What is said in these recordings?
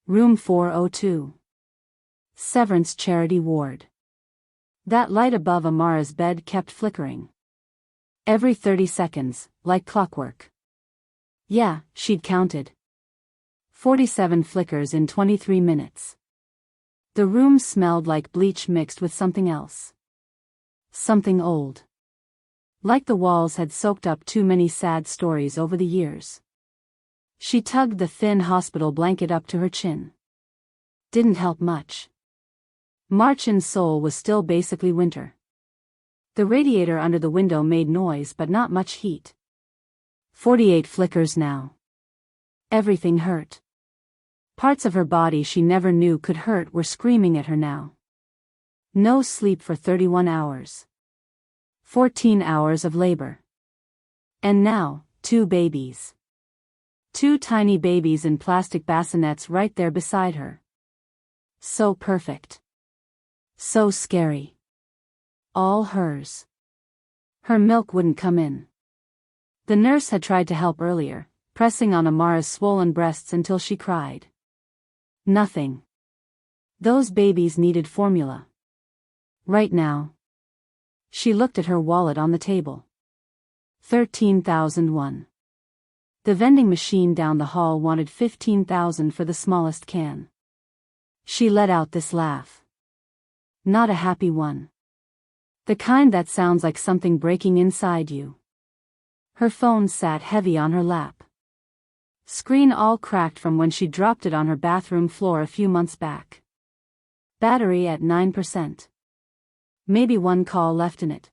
Room 402. Severance Charity Ward. That light above Amara's bed kept flickering. Every 30 seconds, like clockwork. Yeah, she'd counted. 47 flickers in 23 minutes. The room smelled like bleach mixed with something else. Something old. Like the walls had soaked up too many sad stories over the years. She tugged the thin hospital blanket up to her chin. Didn't help much. March in Seoul was still basically winter. The radiator under the window made noise but not much heat. 48 flickers now. Everything hurt. Parts of her body she never knew could hurt were screaming at her now. No sleep for 31 hours. 14 hours of labor. And now, 2 babies. 2 tiny babies in plastic bassinets right there beside her. So perfect. So scary. All hers. Her milk wouldn't come in. The nurse had tried to help earlier, pressing on Amara's swollen breasts until she cried. Nothing. Those babies needed formula. Right now. She looked at her wallet on the table. 13,001. The vending machine down the hall wanted 15,000 for the smallest can. She let out this laugh. Not a happy one. The kind that sounds like something breaking inside you. Her phone sat heavy on her lap. Screen all cracked from when she dropped it on her bathroom floor a few months back. Battery at 9%. Maybe 1 call left in it.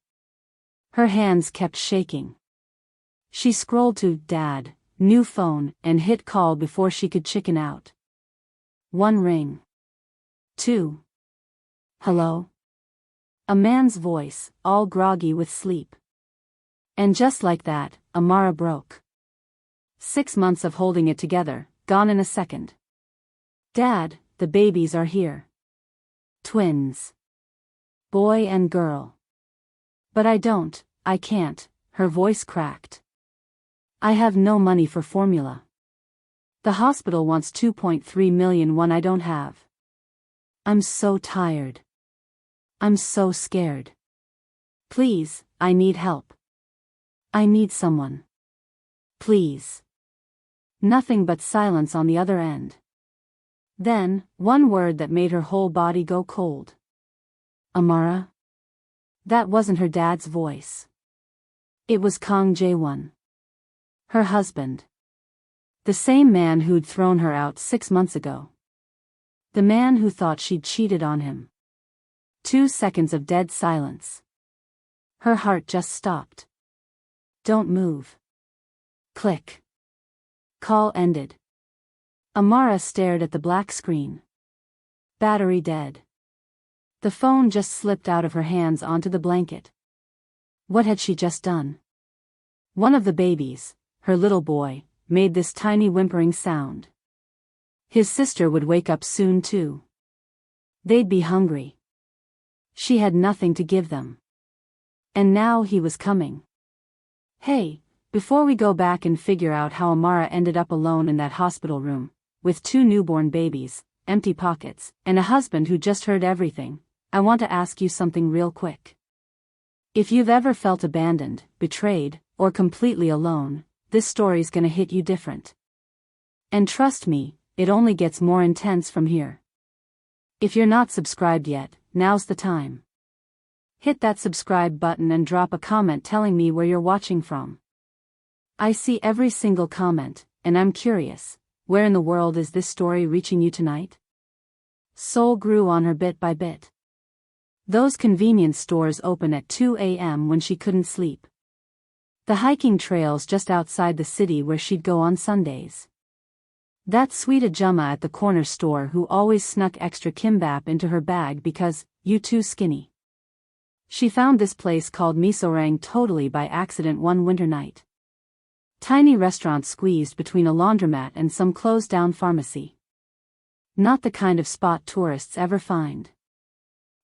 Her hands kept shaking. She scrolled to Dad, new phone, and hit call before she could chicken out. 1 ring. 2. Hello? A man's voice, all groggy with sleep. And just like that, Amara broke. 6 months of holding it together, gone in a second. Dad, the babies are here. Twins. Boy and girl. But I can't, her voice cracked. I have no money for formula. The hospital wants 2.3 million I don't have. I'm so tired. I'm so scared. Please, I need help. I need someone. Please. Nothing but silence on the other end. Then, one word that made her whole body go cold. Amara? That wasn't her dad's voice. It was Kang Jae-won. Her husband. The same man who'd thrown her out 6 months ago. The man who thought she'd cheated on him. 2 seconds of dead silence. Her heart just stopped. Don't move. Click. Call ended. Amara stared at the black screen. Battery dead. The phone just slipped out of her hands onto the blanket. What had she just done? One of the babies, her little boy, made this tiny whimpering sound. His sister would wake up soon too. They'd be hungry. She had nothing to give them. And now he was coming. Hey, before we go back and figure out how Amara ended up alone in that hospital room, with 2 newborn babies, empty pockets, and a husband who just heard everything, I want to ask you something real quick. If you've ever felt abandoned, betrayed, or completely alone, this story's gonna hit you different. And trust me, it only gets more intense from here. If you're not subscribed yet, now's the time. Hit that subscribe button and drop a comment telling me where you're watching from. I see every single comment, and I'm curious, where in the world is this story reaching you tonight? Seoul grew on her bit by bit. Those convenience stores open at 2 a.m. when she couldn't sleep. The hiking trails just outside the city where she'd go on Sundays. That sweet ajumma at the corner store who always snuck extra kimbap into her bag because, you too skinny. She found this place called Misorang totally by accident one winter night. Tiny restaurant squeezed between a laundromat and some closed-down pharmacy. Not the kind of spot tourists ever find.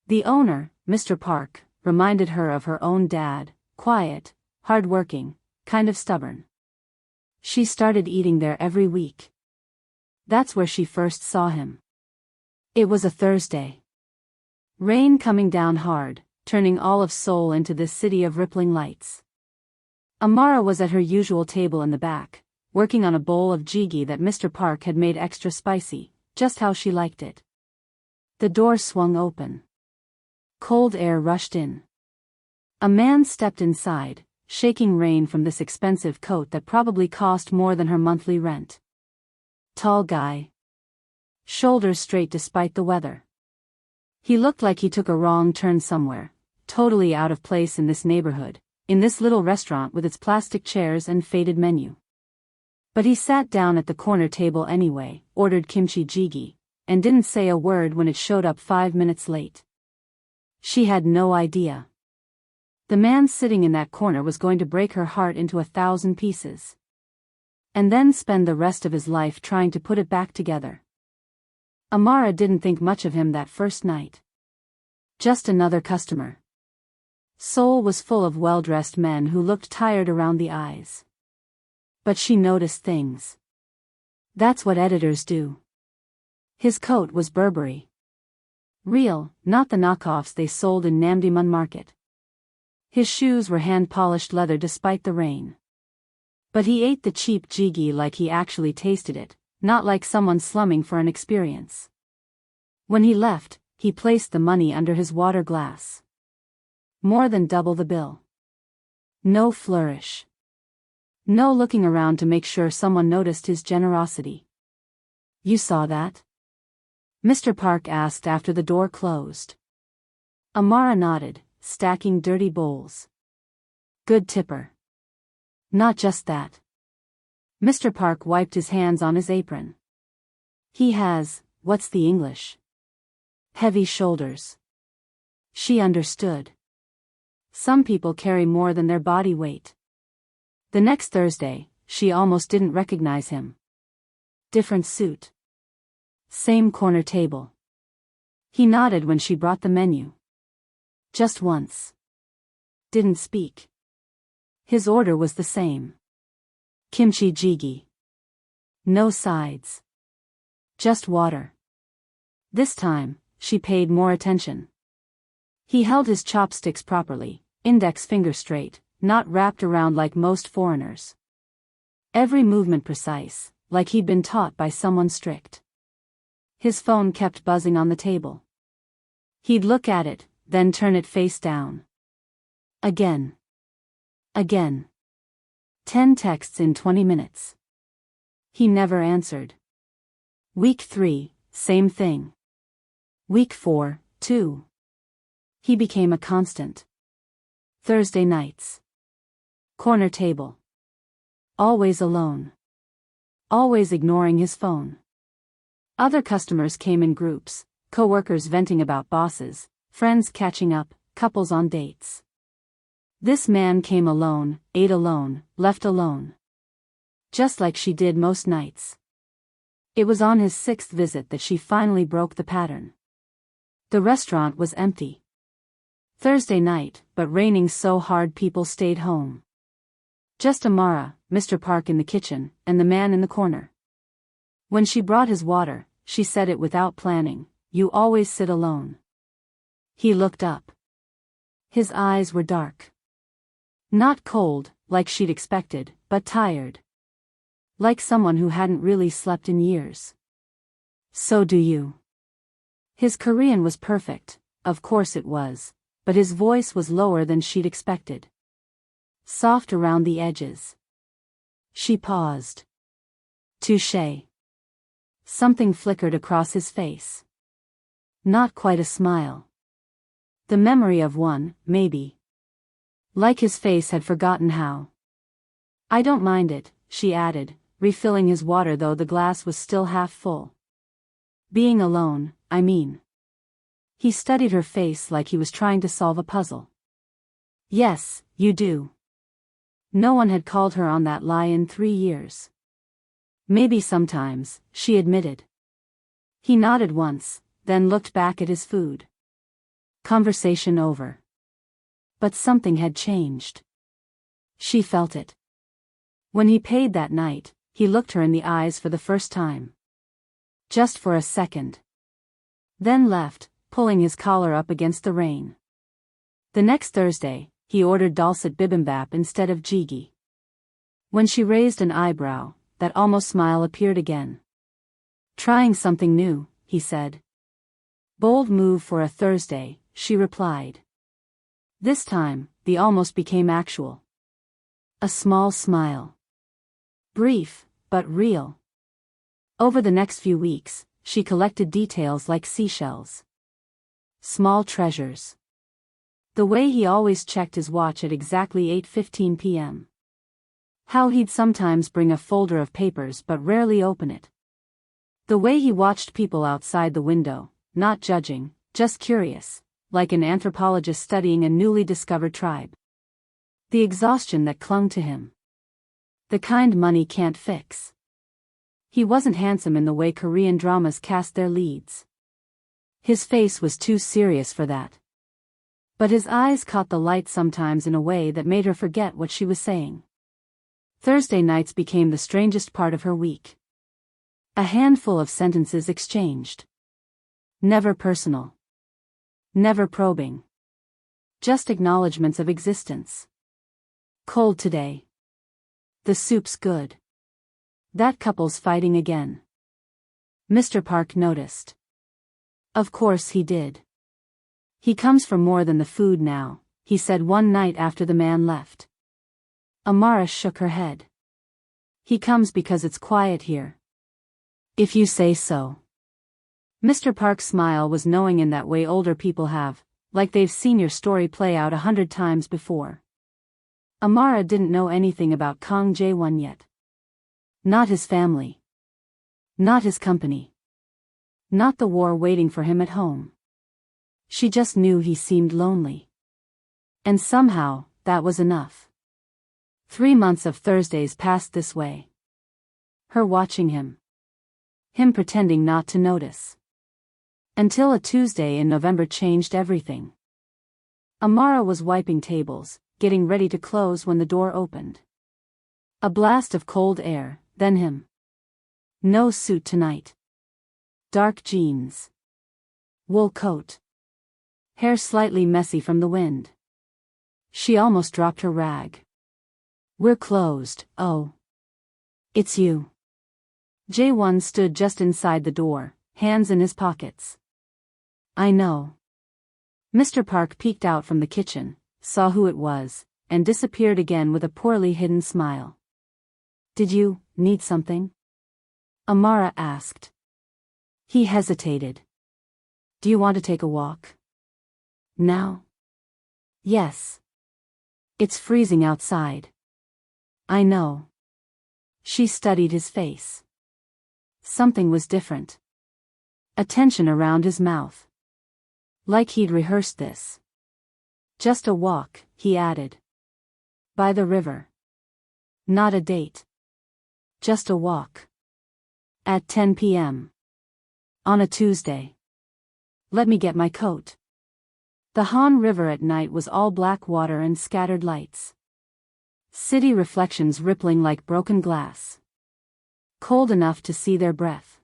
The owner, Mr. Park, reminded her of her own dad, quiet, hard-working, kind of stubborn. She started eating there every week. That's where she first saw him. It was a Thursday. Rain coming down hard, turning all of Seoul into this city of rippling lights. Amara was at her usual table in the back, working on a bowl of jjigae that Mr. Park had made extra spicy, just how she liked it. The door swung open. Cold air rushed in. A man stepped inside, shaking rain from this expensive coat that probably cost more than her monthly rent. Tall guy. Shoulders straight despite the weather. He looked like he took a wrong turn somewhere, totally out of place in this neighborhood, in this little restaurant with its plastic chairs and faded menu. But he sat down at the corner table anyway, ordered kimchi jjigae, and didn't say a word when it showed up 5 minutes late. She had no idea. The man sitting in that corner was going to break her heart into 1,000 pieces. And then spend the rest of his life trying to put it back together. Amara didn't think much of him that first night. Just another customer. Seoul was full of well-dressed men who looked tired around the eyes. But she noticed things. That's what editors do. His coat was Burberry. Real, not the knockoffs they sold in Namdaemun Market. His shoes were hand-polished leather despite the rain. But he ate the cheap jjigae like he actually tasted it, not like someone slumming for an experience. When he left, he placed the money under his water glass. More than double the bill. No flourish. No looking around to make sure someone noticed his generosity. You saw that? Mr. Park asked after the door closed. Amara nodded, stacking dirty bowls. Good tipper. Not just that. Mr. Park wiped his hands on his apron. He has, what's the English? Heavy shoulders. She understood. Some people carry more than their body weight. The next Thursday, she almost didn't recognize him. Different suit. Same corner table. He nodded when she brought the menu. Just once. Didn't speak. His order was the same. Kimchi jjigae. No sides. Just water. This time, she paid more attention. He held his chopsticks properly, index finger straight, not wrapped around like most foreigners. Every movement precise, like he'd been taught by someone strict. His phone kept buzzing on the table. He'd look at it, then turn it face down. Again. Again. 10 texts in 20 minutes. He never answered. Week 3, same thing. Week 4, too. He became a constant. Thursday nights. Corner table. Always alone. Always ignoring his phone. Other customers came in groups, co-workers venting about bosses, friends catching up, couples on dates. This man came alone, ate alone, left alone. Just like she did most nights. It was on his 6th visit that she finally broke the pattern. The restaurant was empty. Thursday night, but raining so hard people stayed home. Just Amara, Mr. Park in the kitchen, and the man in the corner. When she brought his water, she said it without planning, "You always sit alone." He looked up. His eyes were dark. Not cold, like she'd expected, but tired. Like someone who hadn't really slept in years. So do you. His Korean was perfect, of course it was, but his voice was lower than she'd expected. Soft around the edges. She paused. Touché. Something flickered across his face. Not quite a smile. The memory of one, maybe. Like his face had forgotten how. I don't mind it, she added, refilling his water though the glass was still half full. Being alone, I mean. He studied her face like he was trying to solve a puzzle. Yes, you do. No one had called her on that lie in 3 years. Maybe sometimes, she admitted. He nodded once, then looked back at his food. Conversation over. But something had changed. She felt it. When he paid that night, he looked her in the eyes for the first time. Just for a second. Then left, pulling his collar up against the rain. The next Thursday, he ordered dulcet bibimbap instead of jjigae. When she raised an eyebrow, that almost smile appeared again. Trying something new, he said. Bold move for a Thursday, she replied. This time, the almost became actual. A small smile. Brief, but real. Over the next few weeks, she collected details like seashells. Small treasures. The way he always checked his watch at exactly 8:15 p.m. How he'd sometimes bring a folder of papers but rarely open it. The way he watched people outside the window, not judging, just curious, like an anthropologist studying a newly discovered tribe. The exhaustion that clung to him. The kind money can't fix. He wasn't handsome in the way Korean dramas cast their leads. His face was too serious for that. But his eyes caught the light sometimes in a way that made her forget what she was saying. Thursday nights became the strangest part of her week. A handful of sentences exchanged. Never personal. Never probing. Just acknowledgments of existence. Cold today. The soup's good. That couple's fighting again. Mr. Park noticed. Of course he did. He comes for more than the food now, he said one night after the man left. Amara shook her head. He comes because it's quiet here. If you say so. Mr. Park's smile was knowing in that way older people have, like they've seen your story play out 100 times before. Amara didn't know anything about Kang Jae-won yet. Not his family. Not his company. Not the war waiting for him at home. She just knew he seemed lonely. And somehow, that was enough. 3 months of Thursdays passed this way. Her watching him. Him pretending not to notice. Until a Tuesday in November changed everything. Amara was wiping tables, getting ready to close when the door opened. A blast of cold air, then him. No suit tonight. Dark jeans. Wool coat. Hair slightly messy from the wind. She almost dropped her rag. We're closed, oh. It's you. Jae-won stood just inside the door, hands in his pockets. I know. Mr. Park peeked out from the kitchen, saw who it was, and disappeared again with a poorly hidden smile. Did you need something? Amara asked. He hesitated. Do you want to take a walk? Now? Yes. It's freezing outside. I know. She studied his face. Something was different. A tension around his mouth. Like he'd rehearsed this. Just a walk, he added. By the river. Not a date. Just a walk. At 10 p.m. On a Tuesday. Let me get my coat. The Han River at night was all black water and scattered lights. City reflections rippling like broken glass. Cold enough to see their breath.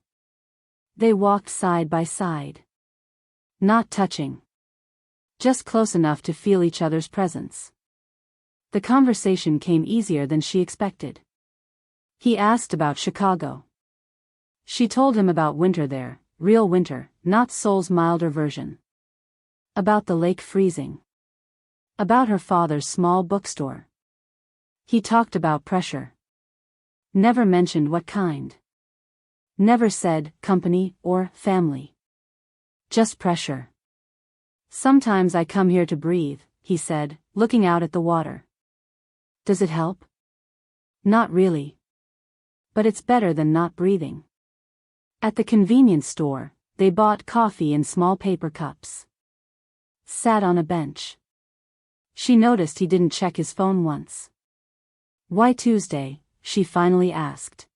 They walked side by side. Not touching. Just close enough to feel each other's presence. The conversation came easier than she expected. He asked about Chicago. She told him about winter there, real winter, not Seoul's milder version. About the lake freezing. About her father's small bookstore. He talked about pressure. Never mentioned what kind. Never said company or family. Just pressure. Sometimes I come here to breathe, he said, looking out at the water. Does it help? Not really. But it's better than not breathing. At the convenience store, they bought coffee in small paper cups. Sat on a bench. She noticed he didn't check his phone once. Why Tuesday? She finally asked.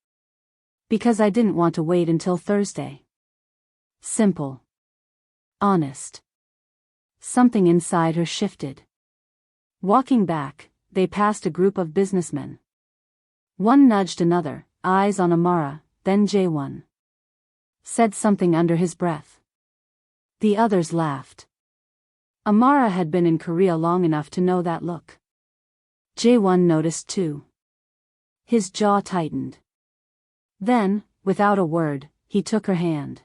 Because I didn't want to wait until Thursday. Simple. Honest. Something inside her shifted. Walking back, they passed a group of businessmen. One nudged another, eyes on Amara, then Jae-won. said something under his breath. The others laughed. Amara had been in Korea long enough to know that look. Jae-won noticed too. His jaw tightened. Then, without a word, he took her hand.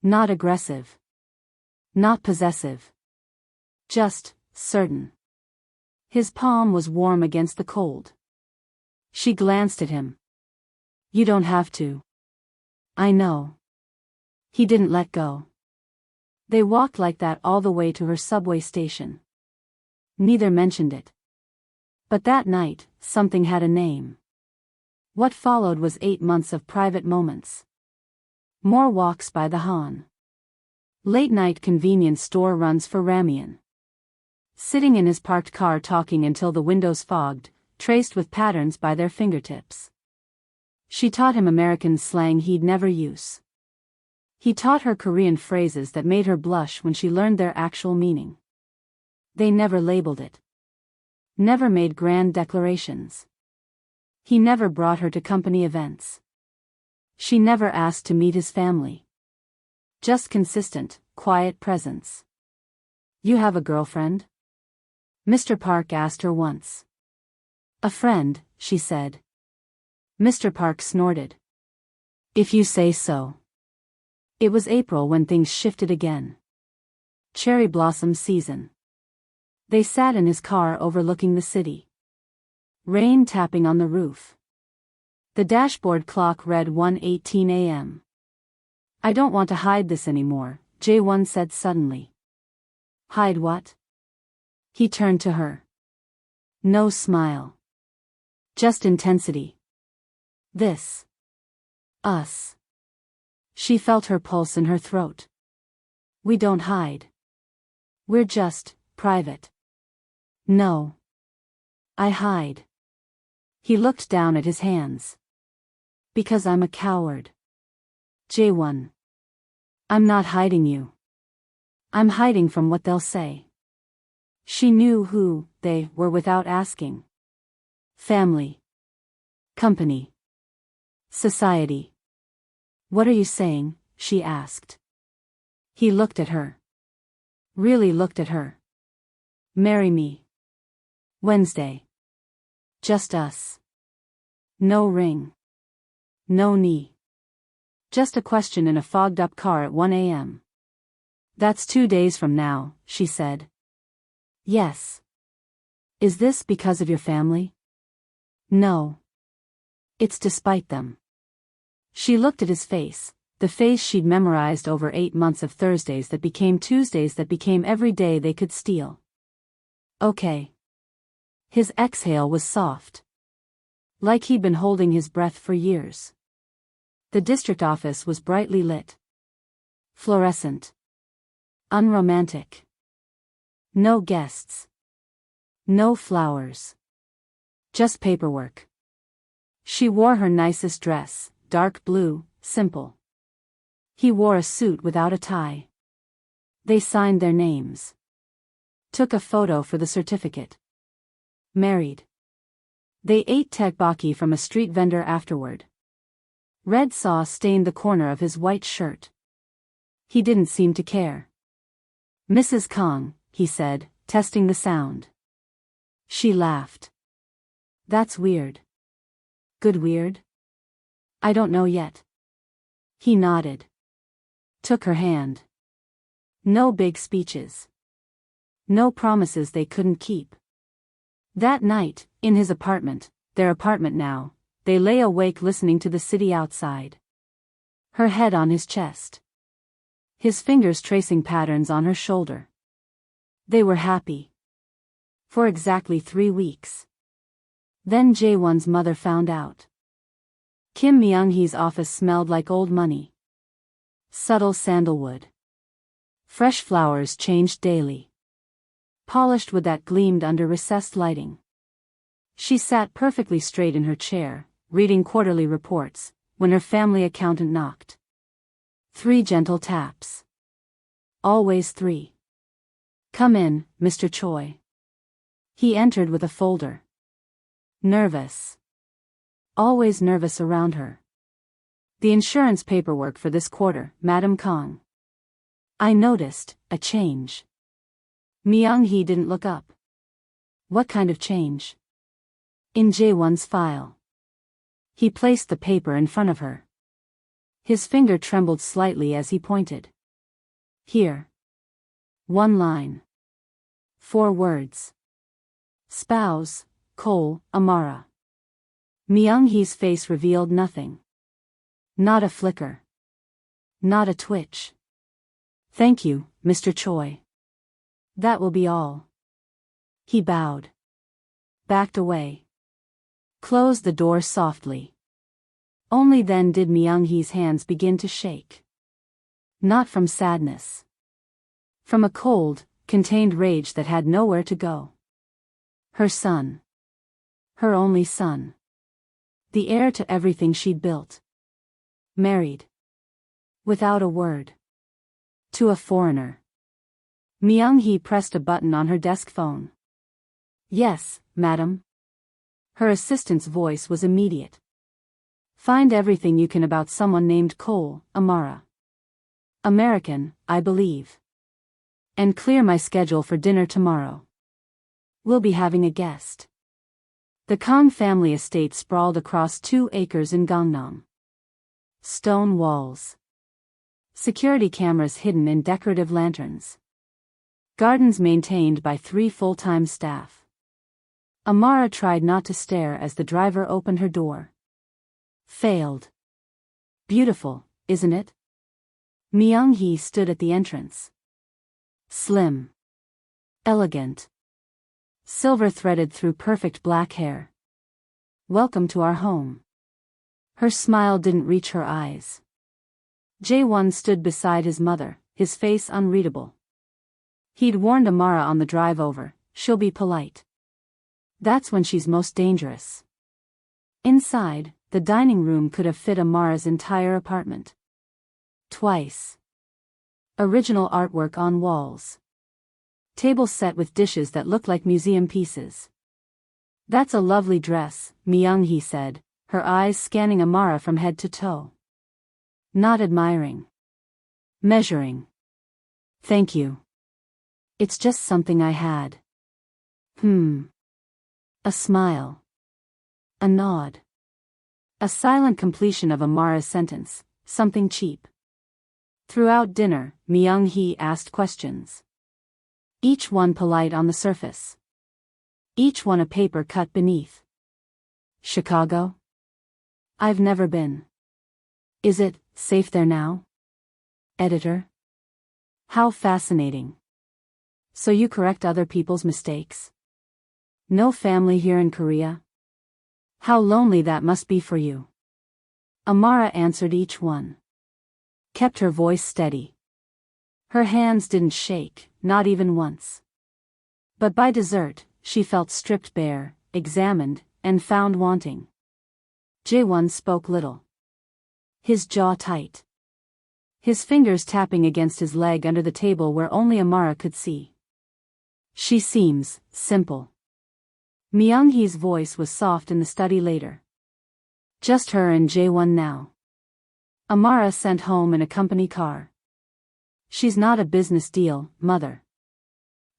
Not aggressive. Not possessive. Just, certain. His palm was warm against the cold. She glanced at him. You don't have to. I know. He didn't let go. They walked like that all the way to her subway station. Neither mentioned it. But that night, something had a name. What followed was 8 months of private moments. More walks by the Han. Late-night convenience store runs for ramen. Sitting in his parked car talking until the windows fogged, traced with patterns by their fingertips. She taught him American slang he'd never use. He taught her Korean phrases that made her blush when she learned their actual meaning. They never labeled it. Never made grand declarations. He never brought her to company events. She never asked to meet his family. Just consistent, quiet presence. You have a girlfriend? Mr. Park asked her once. A friend, she said. Mr. Park snorted. If you say so. It was April when things shifted again. Cherry blossom season. They sat in his car overlooking the city. Rain tapping on the roof. The dashboard clock read 1:18 a.m. I don't want to hide this anymore, Jae-won said suddenly. Hide what? He turned to her. No smile. Just intensity. This. Us. She felt her pulse in her throat. We don't hide. We're just, private. No. I hide. He looked down at his hands. Because I'm a coward. Jae-won. I'm not hiding you. I'm hiding from what they'll say. She knew who they were without asking. Family. Company. Society. What are you saying? She asked. He looked at her. Really looked at her. Marry me. Wednesday. Just us. No ring. No knee. Just a question in a fogged-up car at 1 a.m. That's 2 days from now, she said. Yes. Is this because of your family? No. It's despite them. She looked at his face, the face she'd memorized over 8 months of Thursdays that became Tuesdays that became every day they could steal. Okay. His exhale was soft. Like he'd been holding his breath for years. The district office was brightly lit. Fluorescent. Unromantic. No guests. No flowers. Just paperwork. She wore her nicest dress, dark blue, simple. He wore a suit without a tie. They signed their names. Took a photo for the certificate. Married. They ate tteokbokki from a street vendor afterward. Red sauce stained the corner of his white shirt. He didn't seem to care. Mrs. Kong, he said, testing the sound. She laughed. That's weird. Good weird? I don't know yet. He nodded. Took her hand. No big speeches. No promises they couldn't keep. That night, in his apartment, their apartment now, they lay awake listening to the city outside. Her head on his chest. His fingers tracing patterns on her shoulder. They were happy. For exactly 3 weeks. Then Jae-won's mother found out. Kim Myung-hee's office smelled like old money. Subtle sandalwood. Fresh flowers changed daily. Polished wood that gleamed under recessed lighting. She sat perfectly straight in her chair, reading quarterly reports, when her family accountant knocked. 3 gentle taps. Always 3. Come in, Mr. Choi. He entered with a folder. Nervous. Always nervous around her. The insurance paperwork for this quarter, Madam Kong. I noticed a change. Myung-hee didn't look up. What kind of change? In Jae-won's file. He placed the paper in front of her. His finger trembled slightly as he pointed. Here. 1 line. 4 words. Spouse, Cole, Amara. Myung-hee's face revealed nothing. Not a flicker. Not a twitch. Thank you, Mr. Choi. That will be all. He bowed. Backed away. Closed the door softly. Only then did Myung-hee's hands begin to shake. Not from sadness. From a cold, contained rage that had nowhere to go. Her son. Her only son. The heir to everything she'd built. Married. Without a word. To a foreigner. Myung-hee pressed a button on her desk phone. Yes, madam. Her assistant's voice was immediate. Find everything you can about someone named Cole, Amara. American, I believe. And clear my schedule for dinner tomorrow. We'll be having a guest. The Kong family estate sprawled across 2 acres in Gangnam. Stone walls. Security cameras hidden in decorative lanterns. Gardens maintained by 3 full-time staff. Amara tried not to stare as the driver opened her door. Failed. Beautiful, isn't it? Myung-hee stood at the entrance. Slim. Elegant. Silver threaded through perfect black hair. Welcome to our home. Her smile didn't reach her eyes. Jae-won stood beside his mother, his face unreadable. He'd warned Amara on the drive over, she'll be polite. That's when she's most dangerous. Inside, the dining room could have fit Amara's entire apartment. Twice. Original artwork on walls. Table set with dishes that looked like museum pieces. That's a lovely dress, Myung-hee said, her eyes scanning Amara from head to toe. Not admiring. Measuring. Thank you. It's just something I had. A smile. A nod. A silent completion of Amara's sentence, something cheap. Throughout dinner, Myung-hee asked questions. Each one polite on the surface. Each one a paper cut beneath. Chicago? I've never been. Is it safe there now? Editor? How fascinating. So you correct other people's mistakes? No family here in Korea? How lonely that must be for you. Amara answered each one. Kept her voice steady. Her hands didn't shake, not even once. But by dessert, she felt stripped bare, examined, and found wanting. Jae-won spoke little. His jaw tight. His fingers tapping against his leg under the table where only Amara could see. She seems simple. Myung-hee's voice was soft in the study later. Just her and Jae-won now. Amara sent home in a company car. She's not a business deal, mother.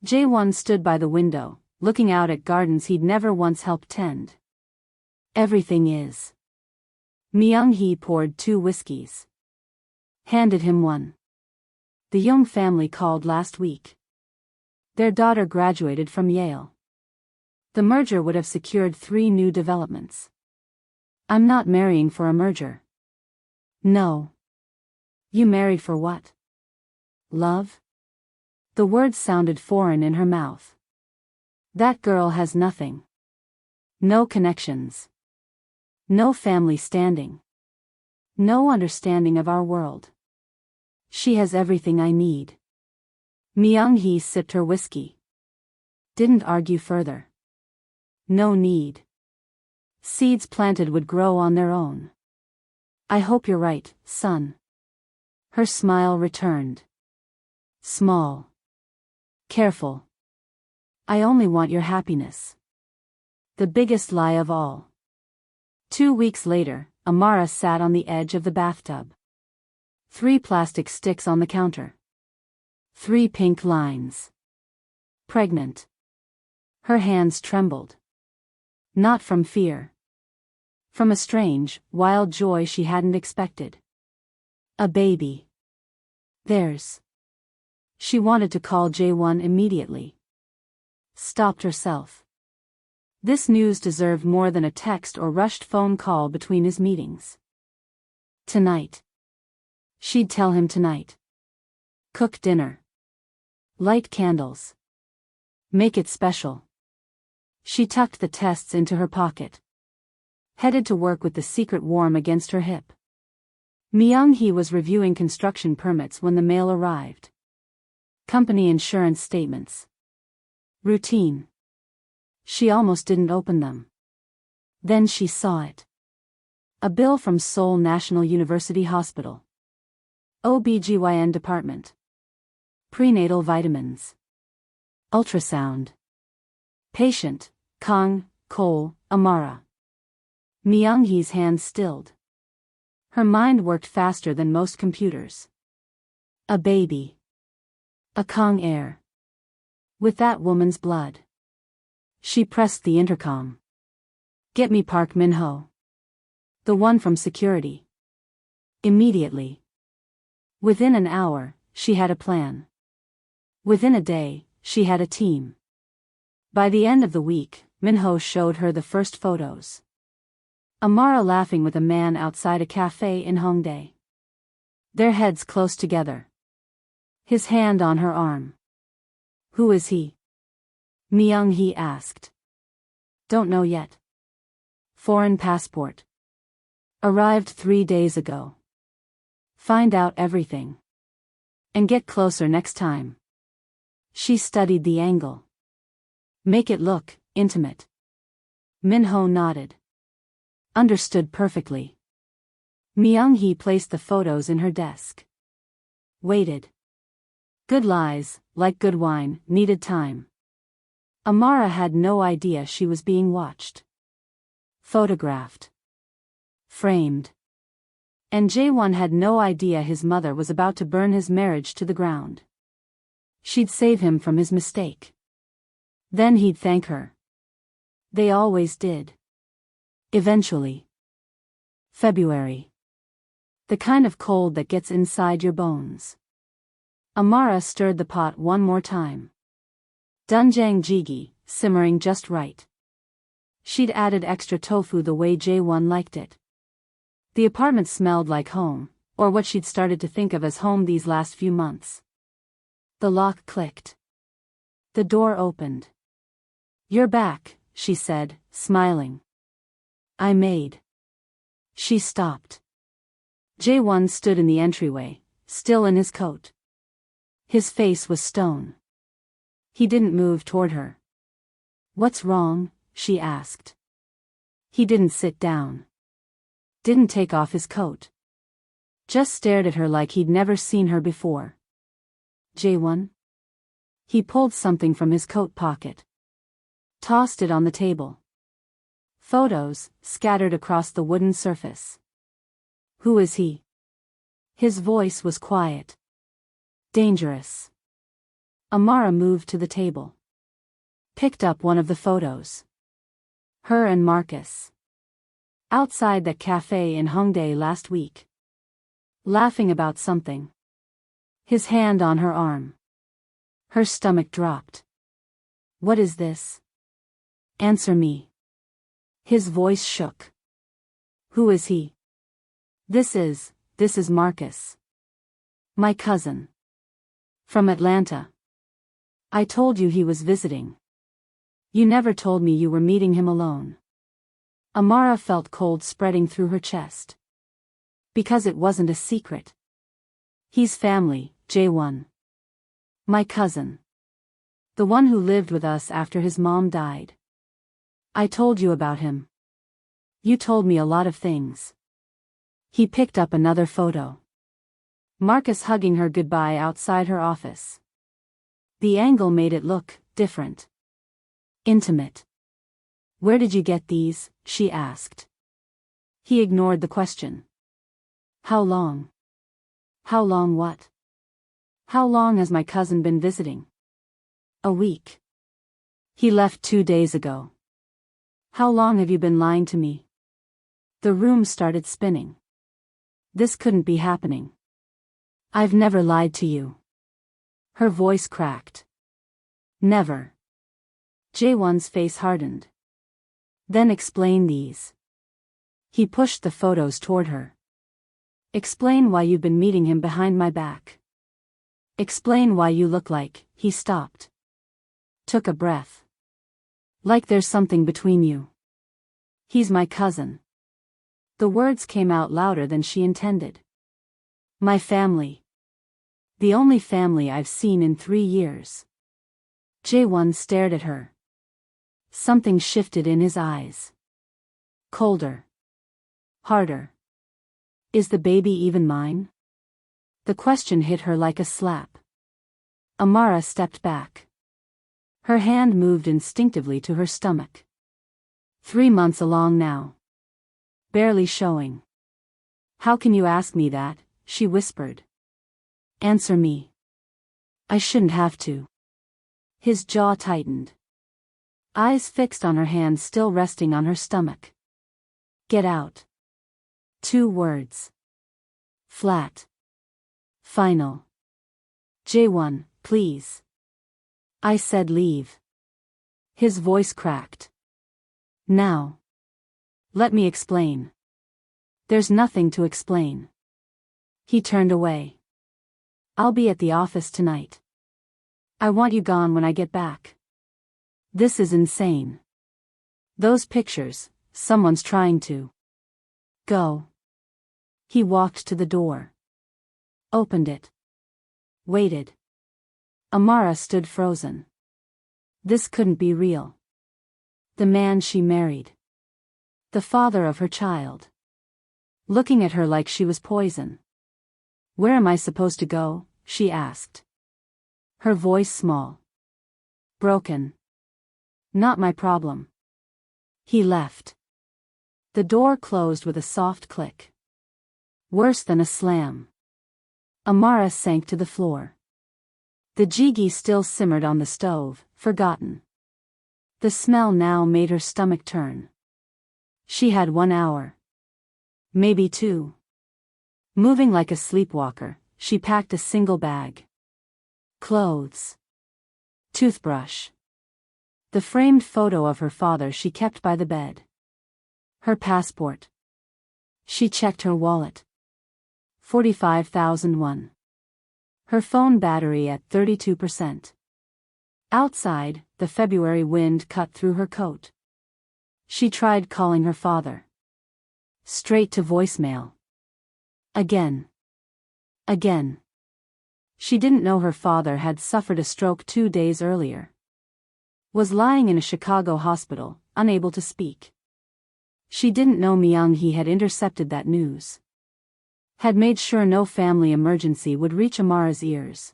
Jae-won stood by the window, looking out at gardens he'd never once helped tend. Everything is. Myung-hee poured 2 whiskeys. Handed him one. The Young family called last week. Their daughter graduated from Yale. The merger would have secured 3 new developments. I'm not marrying for a merger. No. You married for what? Love? The words sounded foreign in her mouth. That girl has nothing. No connections. No family standing. No understanding of our world. She has everything I need. Myung-hee sipped her whiskey. Didn't argue further. No need. Seeds planted would grow on their own. I hope you're right, son. Her smile returned. Small. Careful. I only want your happiness. The biggest lie of all. 2 weeks later, Amara sat on the edge of the bathtub. 3 plastic sticks on the counter. 3 pink lines. Pregnant. Her hands trembled. Not from fear. From a strange, wild joy she hadn't expected. A baby. Theirs. She wanted to call Jae-won immediately. Stopped herself. This news deserved more than a text or rushed phone call between his meetings. Tonight. She'd tell him tonight. Cook dinner. Light candles. Make it special. She tucked the tests into her pocket. Headed to work with the secret warm against her hip. Myung-hee was reviewing construction permits when the mail arrived. Company insurance statements. Routine. She almost didn't open them. Then she saw it. A bill from Seoul National University Hospital. OBGYN department. Prenatal vitamins. Ultrasound. Patient, Kang, Cole, Amara. Myung-hee's hands stilled. Her mind worked faster than most computers. A baby. A Kang heir. With that woman's blood. She pressed the intercom. Get me Park Min-ho. The one from security. Immediately. Within an hour, she had a plan. Within a day, she had a team. By the end of the week, Min-ho showed her the first photos. Amara laughing with a man outside a cafe in Hongdae. Their heads close together. His hand on her arm. Who is he? Myung-hee asked. Don't know yet. Foreign passport. Arrived 3 days ago. Find out everything. And get closer next time. She studied the angle. Make it look intimate. Min-ho nodded. Understood perfectly. Myung-hee placed the photos in her desk. Waited. Good lies, like good wine, needed time. Amara had no idea she was being watched. Photographed. Framed. And Jae-won had no idea his mother was about to burn his marriage to the ground. She'd save him from his mistake. Then he'd thank her. They always did. Eventually. February. The kind of cold that gets inside your bones. Amara stirred the pot one more time. Doenjang jjigae, simmering just right. She'd added extra tofu the way Jae-won liked it. The apartment smelled like home, or what she'd started to think of as home these last few months. The lock clicked. The door opened. You're back, she said, smiling. I made. She stopped. Jae-won stood in the entryway, still in his coat. His face was stone. He didn't move toward her. What's wrong? She asked. He didn't sit down. Didn't take off his coat. Just stared at her like he'd never seen her before. Jae-won? He pulled something from his coat pocket. Tossed it on the table. Photos, scattered across the wooden surface. Who is he? His voice was quiet. Dangerous. Amara moved to the table. Picked up one of the photos. Her and Marcus. Outside that cafe in Hongdae last week. Laughing about something. His hand on her arm. Her stomach dropped. What is this? Answer me. His voice shook. Who is he? This is Marcus. My cousin. From Atlanta. I told you he was visiting. You never told me you were meeting him alone. Amara felt cold spreading through her chest. Because it wasn't a secret. He's family, Jae-won. My cousin. The one who lived with us after his mom died. I told you about him. You told me a lot of things. He picked up another photo. Marcus hugging her goodbye outside her office. The angle made it look different. Intimate. Where did you get these? She asked. He ignored the question. How long? How long what? How long has my cousin been visiting? A week. He left 2 days ago. How long have you been lying to me? The room started spinning. This couldn't be happening. I've never lied to you. Her voice cracked. Never. Jae-won's face hardened. Then explain these. He pushed the photos toward her. Explain why you've been meeting him behind my back. Explain why you look like. He stopped. Took a breath. Like there's something between you. He's my cousin. The words came out louder than she intended. My family. The only family I've seen in 3 years. Jae-won stared at her. Something shifted in his eyes. Colder. Harder. Is the baby even mine? The question hit her like a slap. Amara stepped back. Her hand moved instinctively to her stomach. 3 months along now. Barely showing. How can you ask me that? She whispered. Answer me. I shouldn't have to. His jaw tightened. Eyes fixed on her hand still resting on her stomach. Get out. 2 words. Flat. Final. Jae-won, please. I said leave. His voice cracked. Now. Let me explain. There's nothing to explain. He turned away. I'll be at the office tonight. I want you gone when I get back. This is insane. Those pictures, someone's trying to. Go. He walked to the door. Opened it. Waited. Amara stood frozen. This couldn't be real. The man she married. The father of her child. Looking at her like she was poison. Where am I supposed to go? She asked. Her voice small. Broken. Not my problem. He left. The door closed with a soft click. Worse than a slam. Amara sank to the floor. The jjigae still simmered on the stove, forgotten. The smell now made her stomach turn. She had 1 hour. Maybe 2. Moving like a sleepwalker, she packed a single bag. Clothes. Toothbrush. The framed photo of her father she kept by the bed. Her passport. She checked her wallet. 45,001. Her phone battery at 32%. Outside, the February wind cut through her coat. She tried calling her father. Straight to voicemail. Again. Again. She didn't know her father had suffered a stroke 2 days earlier. Was lying in a Chicago hospital, unable to speak. She didn't know Myung-hee had intercepted that news. Had made sure no family emergency would reach Amara's ears.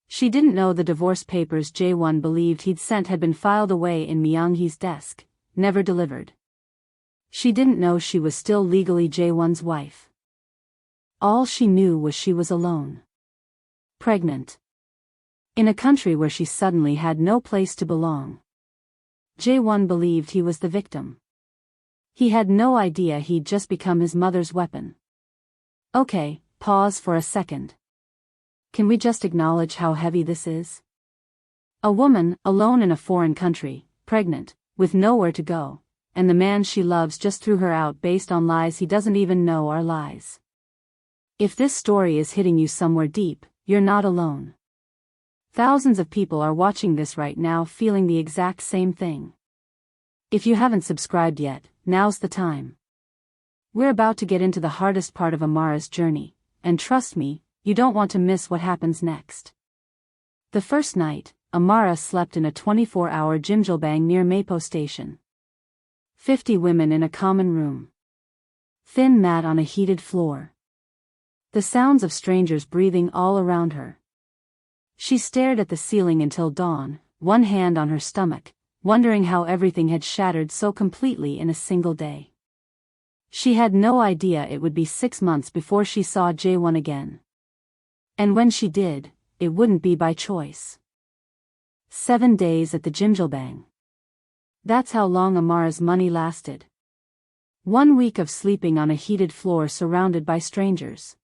She didn't know the divorce papers Jae-won believed he'd sent had been filed away in Myung-hee's desk, never delivered. She didn't know she was still legally Jae-won's wife. All she knew was she was alone. Pregnant. In a country where she suddenly had no place to belong. Jae-won believed he was the victim. He had no idea he'd just become his mother's weapon. Okay, pause for a second. Can we just acknowledge how heavy this is? A woman, alone in a foreign country, pregnant, with nowhere to go, and the man she loves just threw her out based on lies he doesn't even know are lies. If this story is hitting you somewhere deep, you're not alone. Thousands of people are watching this right now feeling the exact same thing. If you haven't subscribed yet, now's the time. We're about to get into the hardest part of Amara's journey, and trust me, you don't want to miss what happens next. The first night, Amara slept in a 24-hour jjimjilbang near Mapo Station. 50 women in a common room. Thin mat on a heated floor. The sounds of strangers breathing all around her. She stared at the ceiling until dawn, one hand on her stomach, wondering how everything had shattered so completely in a single day. She had no idea it would be 6 months before she saw Jae-won again. And when she did, it wouldn't be by choice. 7 days at the Jimjilbang. That's how long Amara's money lasted. 1 week of sleeping on a heated floor surrounded by strangers.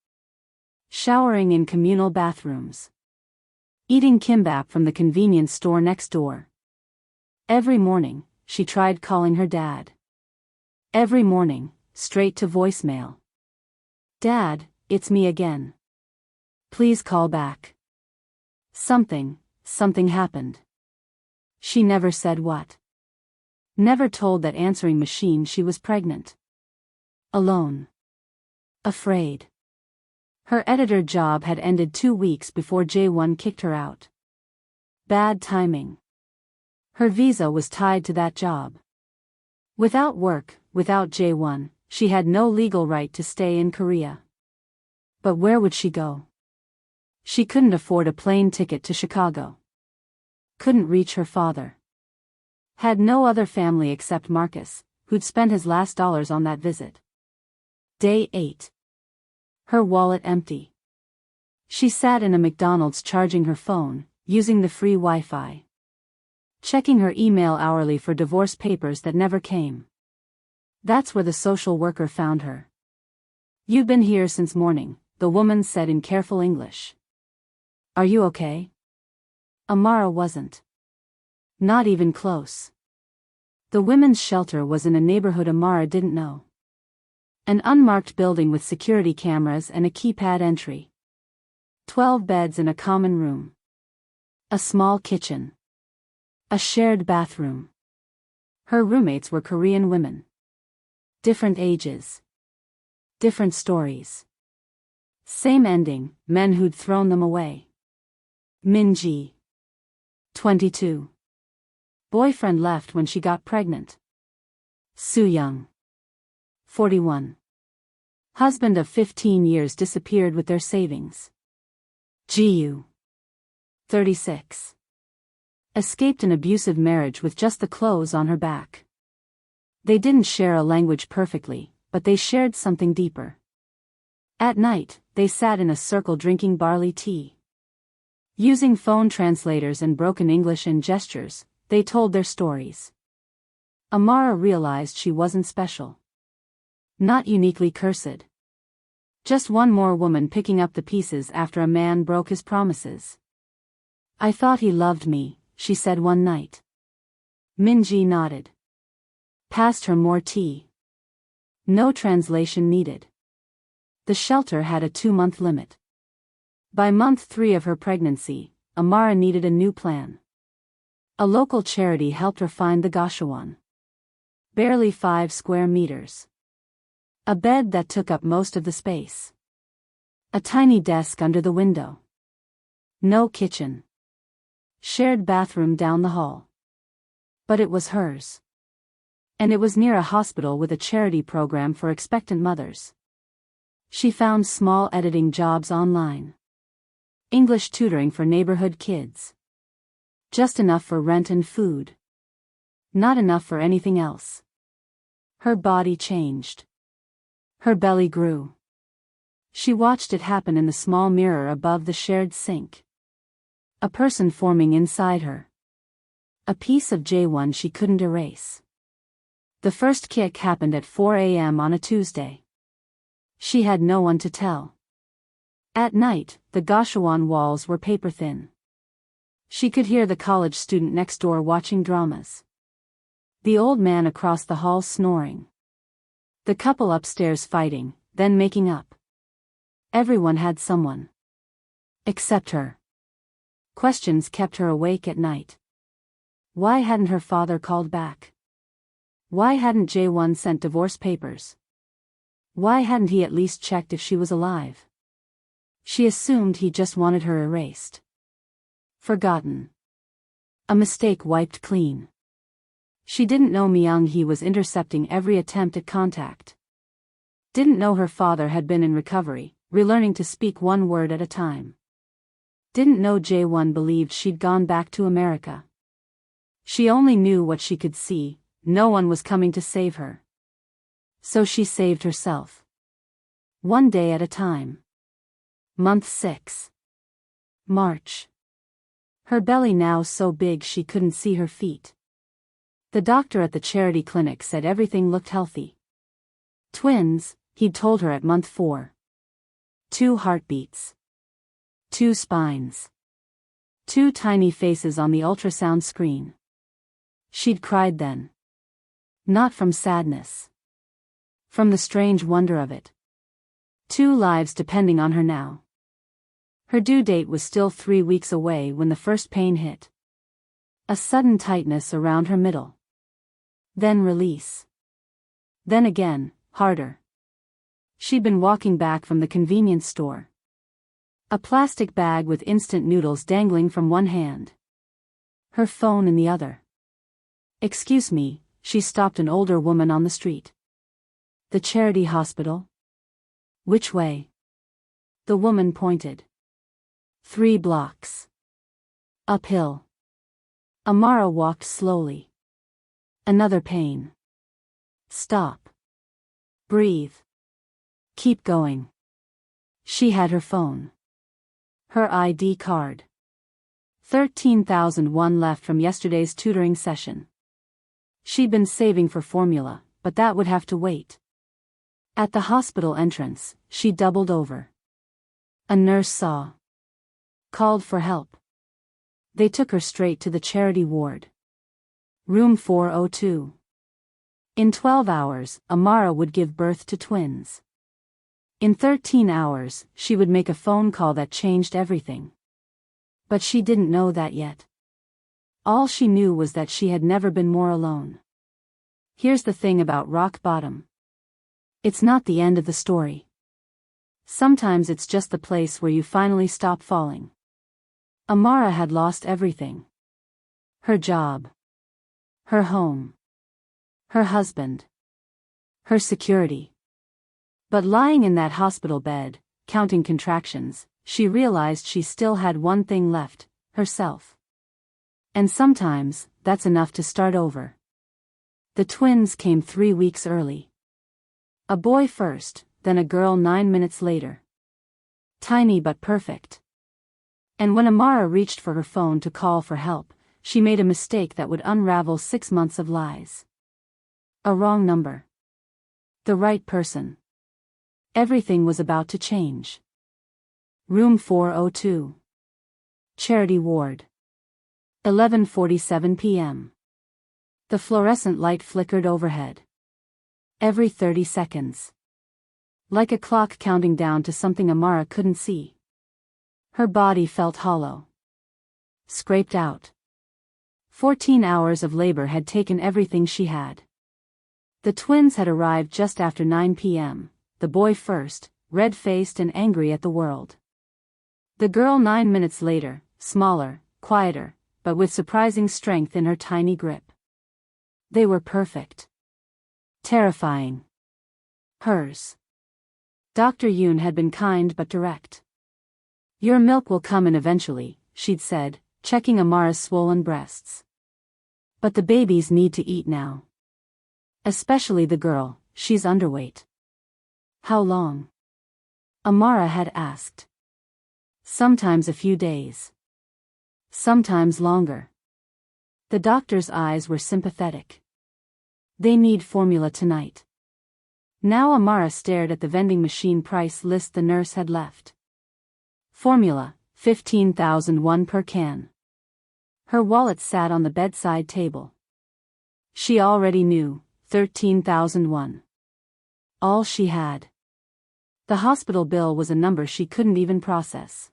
Showering in communal bathrooms. Eating kimbap from the convenience store next door. Every morning, she tried calling her dad. Every morning, straight to voicemail. "Dad, it's me again. Please call back." Something happened. She never said what. Never told that answering machine she was pregnant. Alone. Afraid. Her editor job had ended 2 weeks before Jae-won kicked her out. Bad timing. Her visa was tied to that job. Without work, without Jae-won, she had no legal right to stay in Korea. But where would she go? She couldn't afford a plane ticket to Chicago. Couldn't reach her father. Had no other family except Marcus, who'd spent his last dollars on that visit. Day 8. Her wallet empty. She sat in a McDonald's charging her phone, using the free Wi-Fi. Checking her email hourly for divorce papers that never came. That's where the social worker found her. "You've been here since morning," the woman said in careful English. "Are you okay?" Amara wasn't. Not even close. The women's shelter was in a neighborhood Amara didn't know. An unmarked building with security cameras and a keypad entry. 12 beds in a common room. A small kitchen. A shared bathroom. Her roommates were Korean women. Different ages. Different stories. Same ending, men who'd thrown them away. Min-ji. 22. Boyfriend left when she got pregnant. Soo-young. 41. Husband of 15 years disappeared with their savings. Ji-yu. 36. Escaped an abusive marriage with just the clothes on her back. They didn't share a language perfectly, but they shared something deeper. At night, they sat in a circle drinking barley tea. Using phone translators and broken English and gestures, they told their stories. Amara realized she wasn't special. Not uniquely cursed. Just one more woman picking up the pieces after a man broke his promises. "I thought he loved me," she said one night. Min-ji nodded. Passed her more tea. No translation needed. The shelter had a 2-month limit. By month 3 of her pregnancy, Amara needed a new plan. A local charity helped her find the Gashawon. Barely 5 square meters. A bed that took up most of the space. A tiny desk under the window. No kitchen. Shared bathroom down the hall. But it was hers. And it was near a hospital with a charity program for expectant mothers. She found small editing jobs online. English tutoring for neighborhood kids. Just enough for rent and food. Not enough for anything else. Her body changed. Her belly grew. She watched it happen in the small mirror above the shared sink. A person forming inside her. A piece of Jae-won she couldn't erase. The first kick happened at 4 a.m. on a Tuesday. She had no one to tell. At night, the Gashawon walls were paper thin. She could hear the college student next door watching dramas. The old man across the hall snoring. The couple upstairs fighting, then making up. Everyone had someone. Except her. Questions kept her awake at night. Why hadn't her father called back? Why hadn't Jae-won sent divorce papers? Why hadn't he at least checked if she was alive? She assumed he just wanted her erased. Forgotten. A mistake wiped clean. She didn't know Myung-hee was intercepting every attempt at contact. Didn't know her father had been in recovery, relearning to speak one word at a time. Didn't know Jae-won believed she'd gone back to America. She only knew what she could see, no one was coming to save her. So she saved herself. One day at a time. Month 6. March. Her belly now so big she couldn't see her feet. The doctor at the charity clinic said everything looked healthy. Twins, he'd told her at month 4. 2 heartbeats. 2 spines. 2 tiny faces on the ultrasound screen. She'd cried then. Not from sadness. From the strange wonder of it. 2 lives depending on her now. Her due date was still 3 weeks away when the first pain hit. A sudden tightness around her middle. Then release. Then again, harder. She'd been walking back from the convenience store. A plastic bag with instant noodles dangling from one hand. Her phone in the other. "Excuse me," she stopped an older woman on the street. "The charity hospital?" "Which way?" The woman pointed. 3 blocks. Uphill. Amara walked slowly. Another pain. Stop. Breathe. Keep going. She had her phone. Her ID card. 13,001 left from yesterday's tutoring session. She'd been saving for formula, but that would have to wait. At the hospital entrance, she doubled over. A nurse saw. Called for help. They took her straight to the charity ward. Room 402. In 12 hours, Amara would give birth to twins. In 13 hours, she would make a phone call that changed everything. But she didn't know that yet. All she knew was that she had never been more alone. Here's the thing about rock bottom. It's not the end of the story. Sometimes it's just the place where you finally stop falling. Amara had lost everything. Her job. Her home. Her husband. Her security. But lying in that hospital bed, counting contractions, she realized she still had one thing left, herself. And sometimes, that's enough to start over. The twins came 3 weeks early. A boy first, then a girl 9 minutes later. Tiny but perfect. And when Amara reached for her phone to call for help, she made a mistake that would unravel 6 months of lies. A wrong number. The right person. Everything was about to change. Room 402. Charity ward. 11:47 p.m. The fluorescent light flickered overhead. Every 30 seconds. Like a clock counting down to something Amara couldn't see. Her body felt hollow. Scraped out. 14 hours of labor had taken everything she had. The twins had arrived just after 9 p.m., the boy first, red-faced and angry at the world. The girl 9 minutes later, smaller, quieter, but with surprising strength in her tiny grip. They were perfect. Terrifying. Hers. Dr. Yoon had been kind but direct. "Your milk will come in eventually," she'd said, checking Amara's swollen breasts. "But the babies need to eat now. Especially the girl, she's underweight." "How long?" Amara had asked. "Sometimes a few days. Sometimes longer." The doctor's eyes were sympathetic. "They need formula tonight." Now Amara stared at the vending machine price list the nurse had left. Formula, 15,001 per can. Her wallet sat on the bedside table. She already knew, 13,001. All she had. The hospital bill was a number she couldn't even process.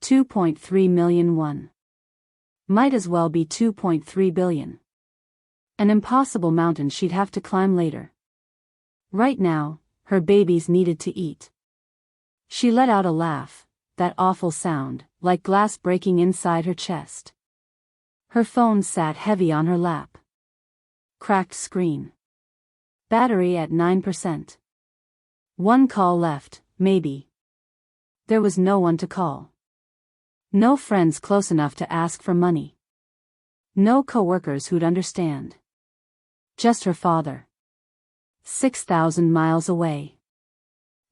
2.3 million won. Might as well be 2.3 billion. An impossible mountain she'd have to climb later. Right now, her babies needed to eat. She let out a laugh, that awful sound, like glass breaking inside her chest. Her phone sat heavy on her lap. Cracked screen. Battery at 9%. One call left, maybe. There was no one to call. No friends close enough to ask for money. No coworkers who'd understand. Just her father. 6,000 miles away.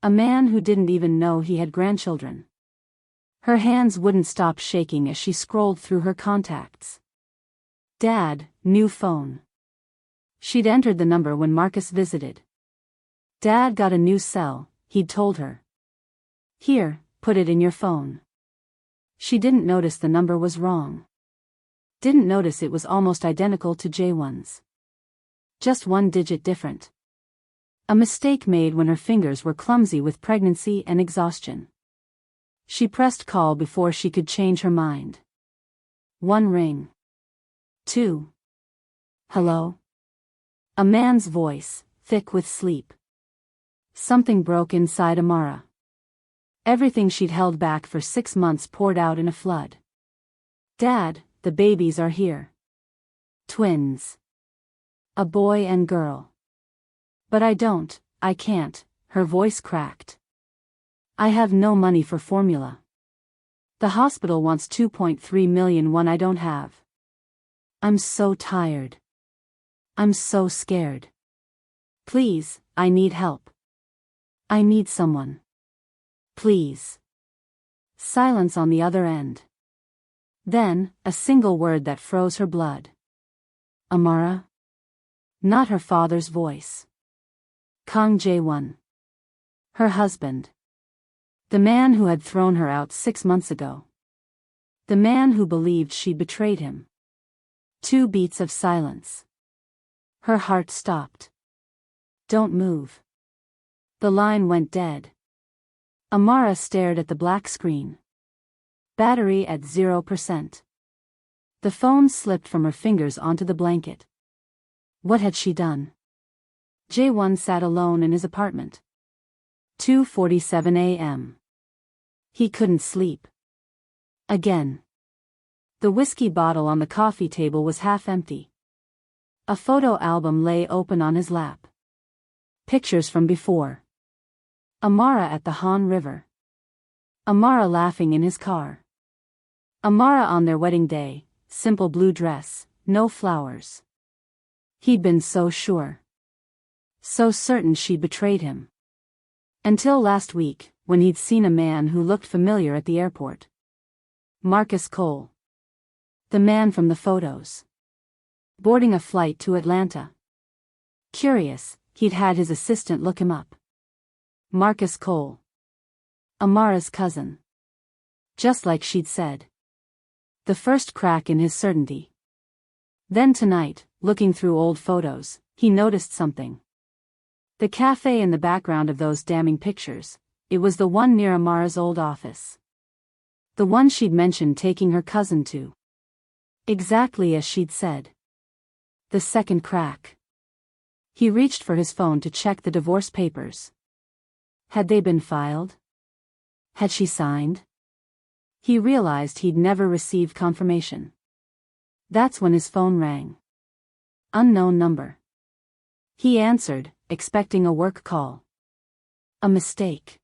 A man who didn't even know he had grandchildren. Her hands wouldn't stop shaking as she scrolled through her contacts. Dad, new phone. She'd entered the number when Marcus visited. Dad got a new cell, he'd told her. Here, put it in your phone. She didn't notice the number was wrong. Didn't notice it was almost identical to Jae-won's. Just one digit different. A mistake made when her fingers were clumsy with pregnancy and exhaustion. She pressed call before she could change her mind. 1 ring. 2. Hello? A man's voice, thick with sleep. Something broke inside Amara. Everything she'd held back for 6 months poured out in a flood. Dad, the babies are here. Twins. A boy and girl. But I can't, her voice cracked. I have no money for formula. The hospital wants 2.3 million one I don't have. I'm so tired. I'm so scared. Please, I need help. I need someone. Please. Silence on the other end. Then, a single word that froze her blood. Amara? Not her father's voice. Kang Jae-won. Her husband. The man who had thrown her out 6 months ago. The man who believed she'd betrayed him. 2 beats of silence. Her heart stopped. Don't move. The line went dead. Amara stared at the black screen. Battery at 0%. The phone slipped from her fingers onto the blanket. What had she done? Jae-won sat alone in his apartment. 2:47 a.m. He couldn't sleep. Again. The whiskey bottle on the coffee table was half empty. A photo album lay open on his lap. Pictures from before. Amara at the Han River. Amara laughing in his car. Amara on their wedding day, simple blue dress, no flowers. He'd been so sure. So certain she'd betrayed him. Until last week, when he'd seen a man who looked familiar at the airport. Marcus Cole. The man from the photos. Boarding a flight to Atlanta. Curious, he'd had his assistant look him up. Marcus Cole. Amara's cousin. Just like she'd said. The first crack in his certainty. Then tonight, looking through old photos, he noticed something. The cafe in the background of those damning pictures, it was the one near Amara's old office. The one she'd mentioned taking her cousin to. Exactly as she'd said. The second crack. He reached for his phone to check the divorce papers. Had they been filed? Had she signed? He realized he'd never received confirmation. That's when his phone rang. Unknown number. He answered, expecting a work call. A mistake.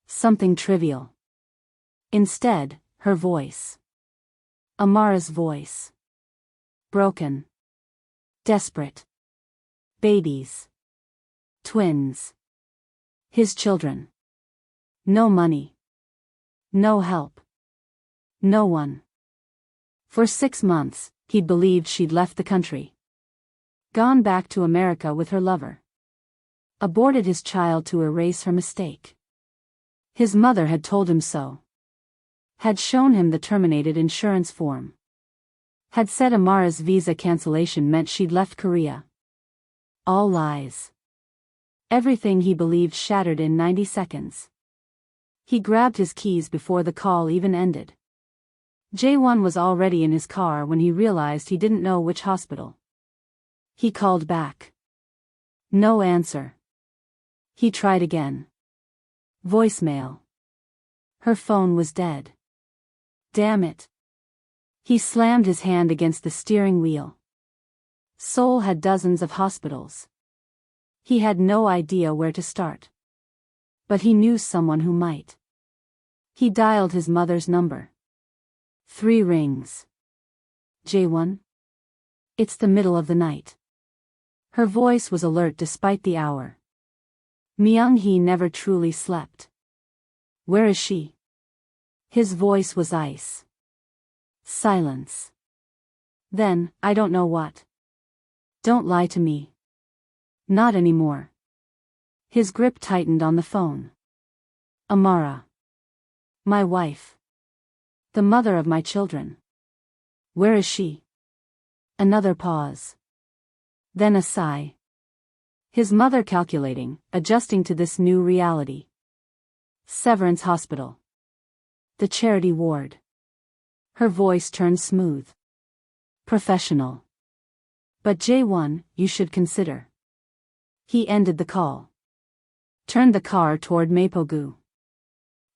Something trivial. Instead, her voice. Amara's voice. Broken. Desperate. Babies. Twins. His children. No money. No help. No one. For 6 months, he'd believed she'd left the country. Gone back to America with her lover. Aborted his child to erase her mistake. His mother had told him so. Had shown him the terminated insurance form. Had said Amara's visa cancellation meant she'd left Korea. All lies. Everything he believed shattered in 90 seconds. He grabbed his keys before the call even ended. Jae-won was already in his car when he realized he didn't know which hospital. He called back. No answer. He tried again. Voicemail. Her phone was dead. Damn it. He slammed his hand against the steering wheel. Seoul had dozens of hospitals. He had no idea where to start. But he knew someone who might. He dialed his mother's number. 3 rings. Jae-won? It's the middle of the night. Her voice was alert despite the hour. Myung-hee never truly slept. Where is she? His voice was ice. Silence. Then, I don't know what. Don't lie to me. Not anymore. His grip tightened on the phone. Amara. My wife. The mother of my children. Where is she? Another pause. Then a sigh. His mother calculating, adjusting to this new reality. Severance Hospital. The charity ward. Her voice turned smooth. Professional. But Jae-won, you should consider. He ended the call. Turned the car toward Mapogu.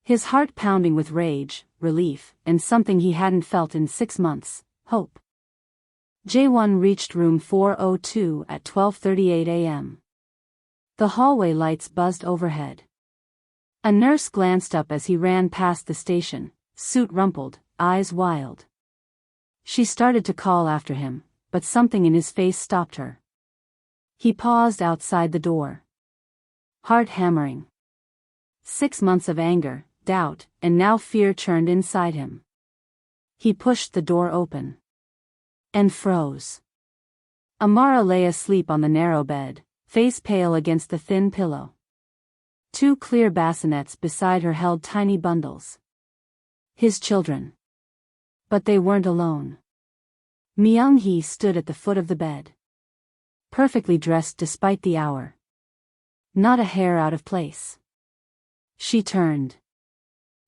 His heart pounding with rage, relief, and something he hadn't felt in 6 months, hope. Jae-won reached room 402 at 12:38 a.m. The hallway lights buzzed overhead. A nurse glanced up as he ran past the station, suit rumpled, eyes wild. She started to call after him, but something in his face stopped her. He paused outside the door. Heart hammering. 6 months of anger, doubt, and now fear churned inside him. He pushed the door open. And froze. Amara lay asleep on the narrow bed, face pale against the thin pillow. 2 clear bassinets beside her held tiny bundles. His children. But they weren't alone. Myung-hee stood at the foot of the bed. Perfectly dressed despite the hour. Not a hair out of place. She turned.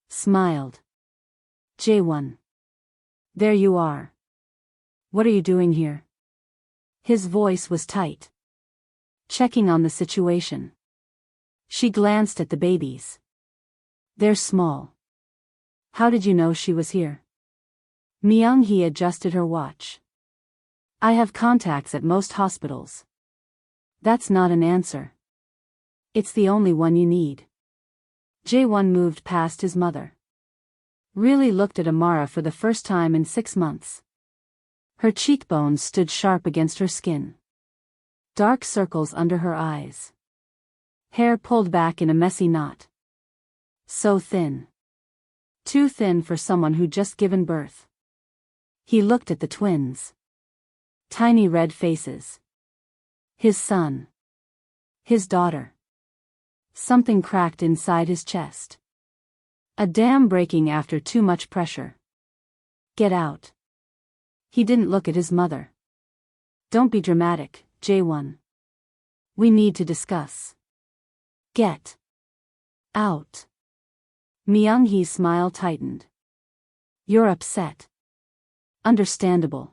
Smiled. Jae-won. There you are. What are you doing here? His voice was tight. Checking on the situation. She glanced at the babies. They're small. How did you know she was here? Myung-hee adjusted her watch. I have contacts at most hospitals. That's not an answer. It's the only one you need. Jae-won moved past his mother. Really looked at Amara for the first time in 6 months. Her cheekbones stood sharp against her skin. Dark circles under her eyes. Hair pulled back in a messy knot. So thin. Too thin for someone who'd just given birth. He looked at the twins. Tiny red faces. His son. His daughter. Something cracked inside his chest. A dam breaking after too much pressure. Get out. He didn't look at his mother. Don't be dramatic, Jae-won. We need to discuss. Get out. Myung-hee's smile tightened. You're upset. Understandable.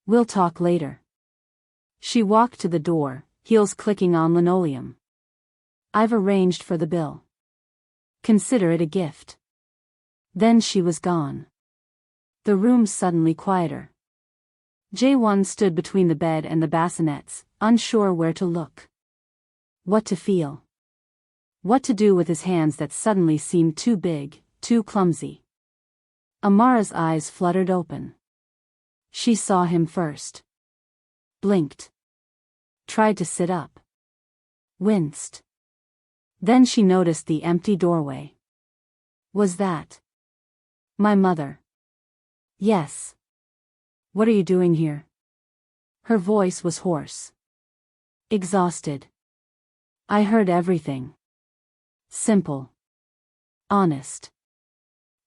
We'll talk later. She walked to the door, heels clicking on linoleum. I've arranged for the bill. Consider it a gift. Then she was gone. The room suddenly quieter. Jae-won stood between the bed and the bassinets, unsure where to look. What to feel. What to do with his hands that suddenly seemed too big, too clumsy. Amara's eyes fluttered open. She saw him first. Blinked. Tried to sit up. Winced. Then she noticed the empty doorway. Was that my mother? Yes. What are you doing here? Her voice was hoarse. Exhausted. I heard everything. Simple. Honest.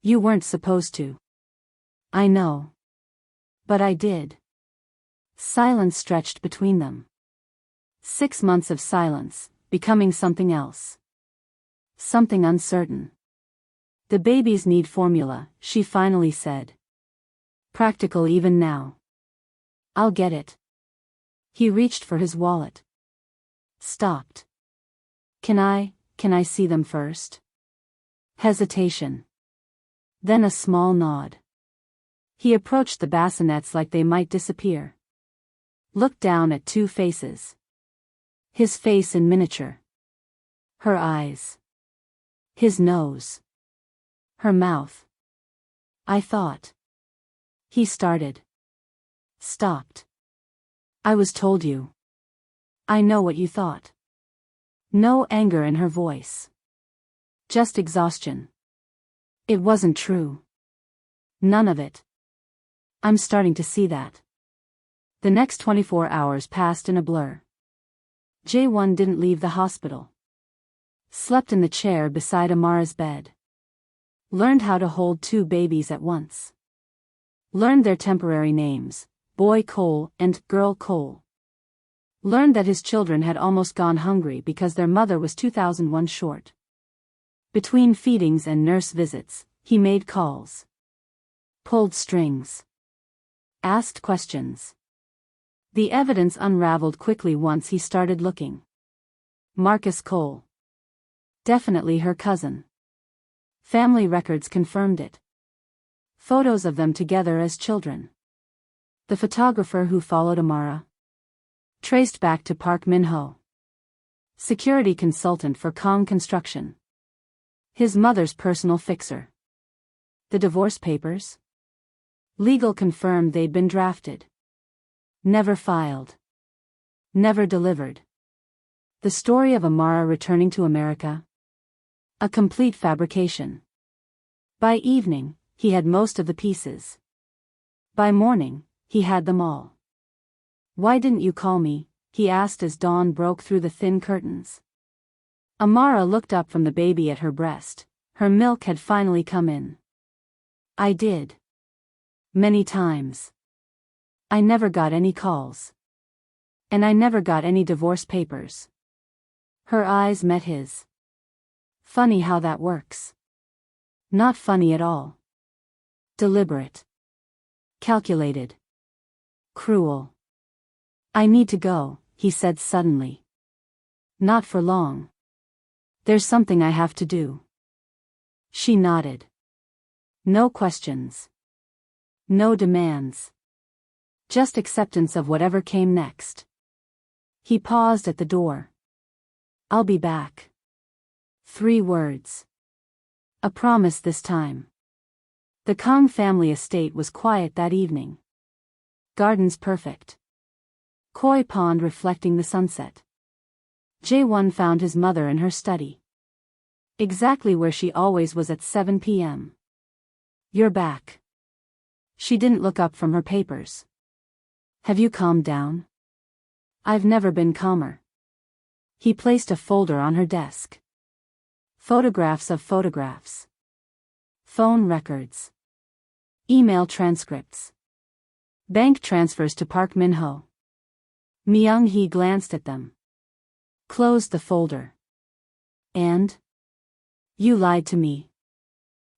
You weren't supposed to. I know. But I did. Silence stretched between them. 6 months of silence, becoming something else. Something uncertain. The babies need formula, she finally said. Practical even now. I'll get it. He reached for his wallet. Stopped. Can I see them first? Hesitation. Then a small nod. He approached the bassinets like they might disappear. Looked down at 2 faces. His face in miniature. Her eyes. His nose. Her mouth. I thought. He started. Stopped. I was told you. I know what you thought. No anger in her voice. Just exhaustion. It wasn't true. None of it. I'm starting to see that. The next 24 hours passed in a blur. Jae-won didn't leave the hospital. Slept in the chair beside Amara's bed. Learned how to hold 2 babies at once. Learned their temporary names, boy Cole and girl Cole. Learned that his children had almost gone hungry because their mother was 2001 short. Between feedings and nurse visits, he made calls. Pulled strings. Asked questions. The evidence unraveled quickly once he started looking. Marcus Cole. Definitely her cousin. Family records confirmed it. Photos of them together as children. The photographer who followed Amara. Traced back to Park Min-ho. Security consultant for Kong Construction. His mother's personal fixer. The divorce papers? Legal confirmed they'd been drafted. Never filed. Never delivered. The story of Amara returning to America? A complete fabrication. By evening, he had most of the pieces. By morning, he had them all. Why didn't you call me? He asked as dawn broke through the thin curtains. Amara looked up from the baby at her breast. Her milk had finally come in. I did. Many times. I never got any calls. And I never got any divorce papers. Her eyes met his. Funny how that works. Not funny at all. Deliberate. Calculated. Cruel. I need to go, he said suddenly. Not for long. There's something I have to do. She nodded. No questions. No demands. Just acceptance of whatever came next. He paused at the door. I'll be back. 3 words. A promise this time. The Kong family estate was quiet that evening. Gardens perfect. Koi pond reflecting the sunset. Jae-won found his mother in her study. Exactly where she always was at 7 p.m. You're back. She didn't look up from her papers. Have you calmed down? I've never been calmer. He placed a folder on her desk. Photographs of photographs. Phone records. Email transcripts. Bank transfers to Park Min-ho. Myung-hee glanced at them. Closed the folder. And? You lied to me.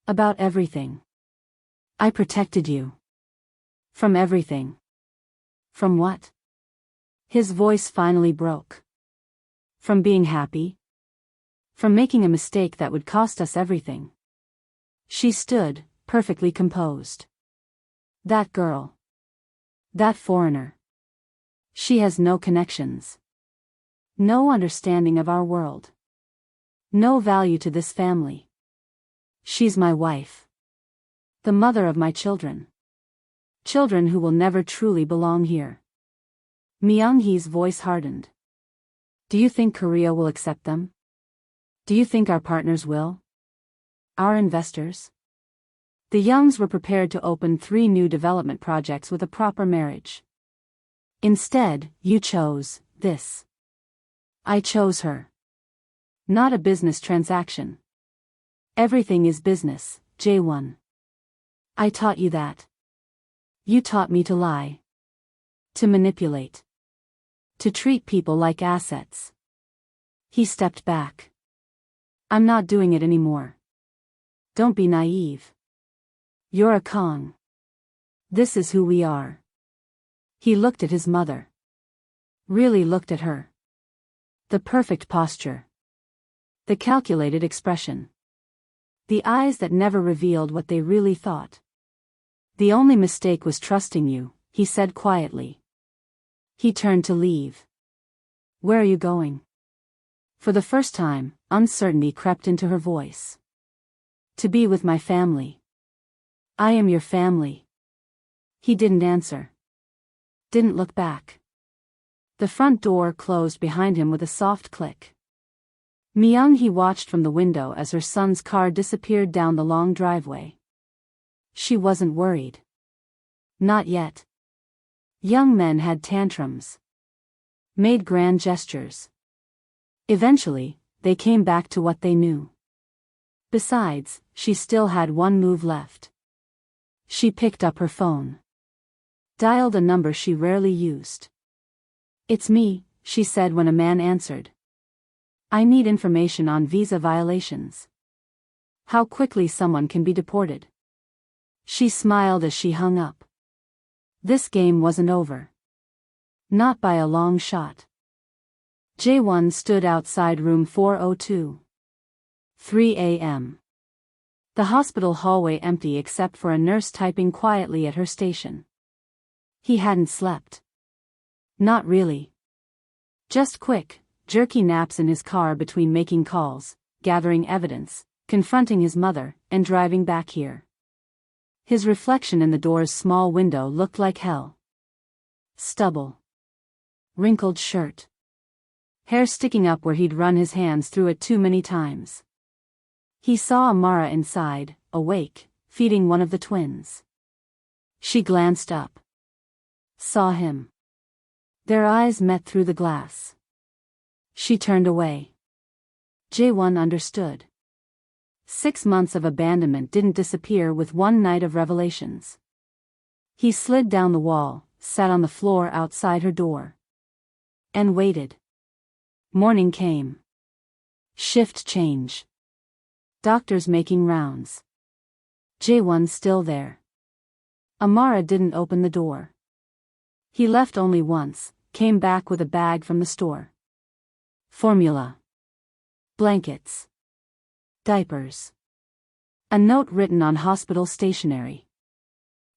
About everything. I protected you. From everything. From what? His voice finally broke. From being happy? From making a mistake that would cost us everything. She stood, perfectly composed. That girl. That foreigner. She has no connections. No understanding of our world. No value to this family. She's my wife. The mother of my children. Children who will never truly belong here. Myung-hee's voice hardened. Do you think Korea will accept them? Do you think our partners will? Our investors? The Youngs were prepared to open 3 new development projects with a proper marriage. Instead, you chose this. I chose her. Not a business transaction. Everything is business, Jae-won. I taught you that. You taught me to lie. To manipulate. To treat people like assets. He stepped back. I'm not doing it anymore. Don't be naive. You're a Kong. This is who we are. He looked at his mother. Really looked at her. The perfect posture. The calculated expression. The eyes that never revealed what they really thought. The only mistake was trusting you, he said quietly. He turned to leave. Where are you going? For the first time, uncertainty crept into her voice. To be with my family. I am your family. He didn't answer. Didn't look back. The front door closed behind him with a soft click. Myung-hee watched from the window as her son's car disappeared down the long driveway. She wasn't worried. Not yet. Young men had tantrums. Made grand gestures. Eventually, they came back to what they knew. Besides, she still had one move left. She picked up her phone. Dialed a number she rarely used. "It's me," she said when a man answered. "I need information on visa violations. How quickly someone can be deported." She smiled as she hung up. This game wasn't over. Not by a long shot. Jae-won stood outside room 402. 3 a.m. The hospital hallway empty except for a nurse typing quietly at her station. He hadn't slept. Not really. Just quick, jerky naps in his car between making calls, gathering evidence, confronting his mother, and driving back here. His reflection in the door's small window looked like hell. Stubble. Wrinkled shirt. Hair sticking up where he'd run his hands through it too many times. He saw Amara inside, awake, feeding one of the twins. She glanced up. Saw him. Their eyes met through the glass. She turned away. Jae-won understood. 6 months of abandonment didn't disappear with one night of revelations. He slid down the wall, sat on the floor outside her door. And waited. Morning came. Shift change. Doctors making rounds. Jae-won still there. Amara didn't open the door. He left only once, came back with a bag from the store. Formula. Blankets. Diapers. A note written on hospital stationery.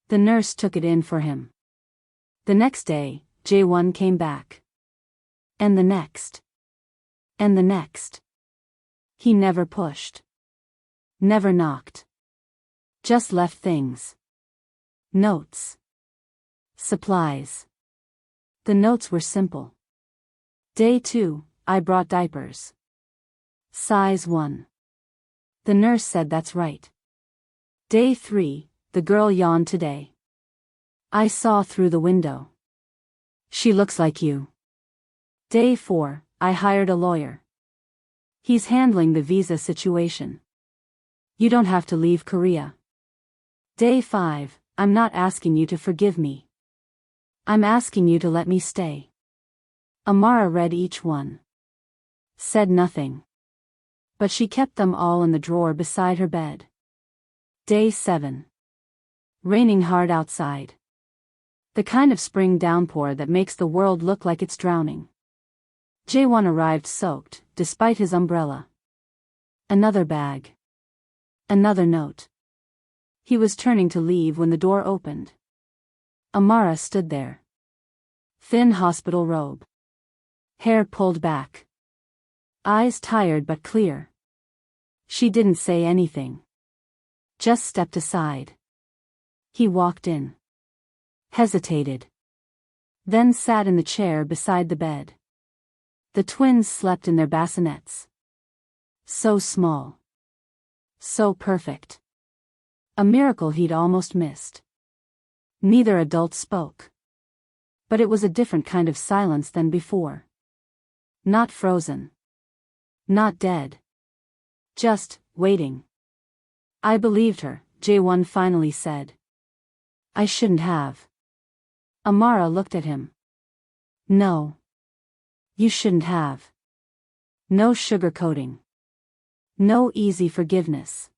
The nurse took it in for him. The next day, Jae-won came back. And the next. And the next. He never pushed. Never knocked. Just left things. Notes. Supplies. The notes were simple. Day 2, I brought diapers. Size 1. The nurse said that's right. Day 3, the girl yawned today. I saw through the window. She looks like you. Day 4, I hired a lawyer. He's handling the visa situation. You don't have to leave Korea. Day 5, I'm not asking you to forgive me. I'm asking you to let me stay. Amara read each one. Said nothing. But she kept them all in the drawer beside her bed. Day 7. Raining hard outside. The kind of spring downpour that makes the world look like it's drowning. Jae-won arrived soaked, despite his umbrella. Another bag. Another note. He was turning to leave when the door opened. Amara stood there. Thin hospital robe. Hair pulled back. Eyes tired but clear. She didn't say anything. Just stepped aside. He walked in. Hesitated. Then sat in the chair beside the bed. The twins slept in their bassinets. So small. So perfect. A miracle he'd almost missed. Neither adult spoke. But it was a different kind of silence than before. Not frozen. Not dead. Just, waiting. I believed her, Jae-won finally said. I shouldn't have. Amara looked at him. No. You shouldn't have. No sugarcoating. No easy forgiveness.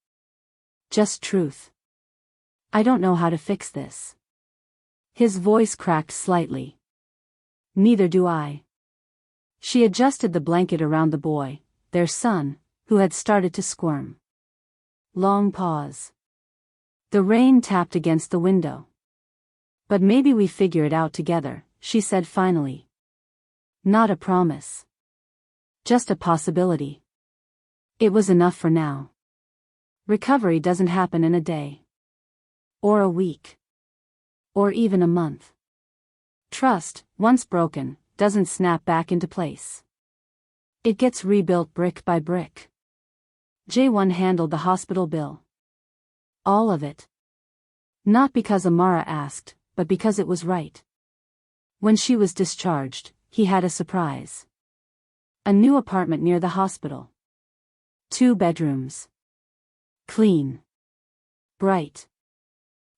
Just truth. I don't know how to fix this. His voice cracked slightly. Neither do I. She adjusted the blanket around the boy, their son, who had started to squirm. Long pause. The rain tapped against the window. But maybe we figure it out together, she said finally. Not a promise. Just a possibility. It was enough for now. Recovery doesn't happen in a day. Or a week. Or even a month. Trust, once broken, doesn't snap back into place. It gets rebuilt brick by brick. Jae-won handled the hospital bill. All of it. Not because Amara asked, but because it was right. When she was discharged, he had a surprise. A new apartment near the hospital. 2 bedrooms. Clean. Bright.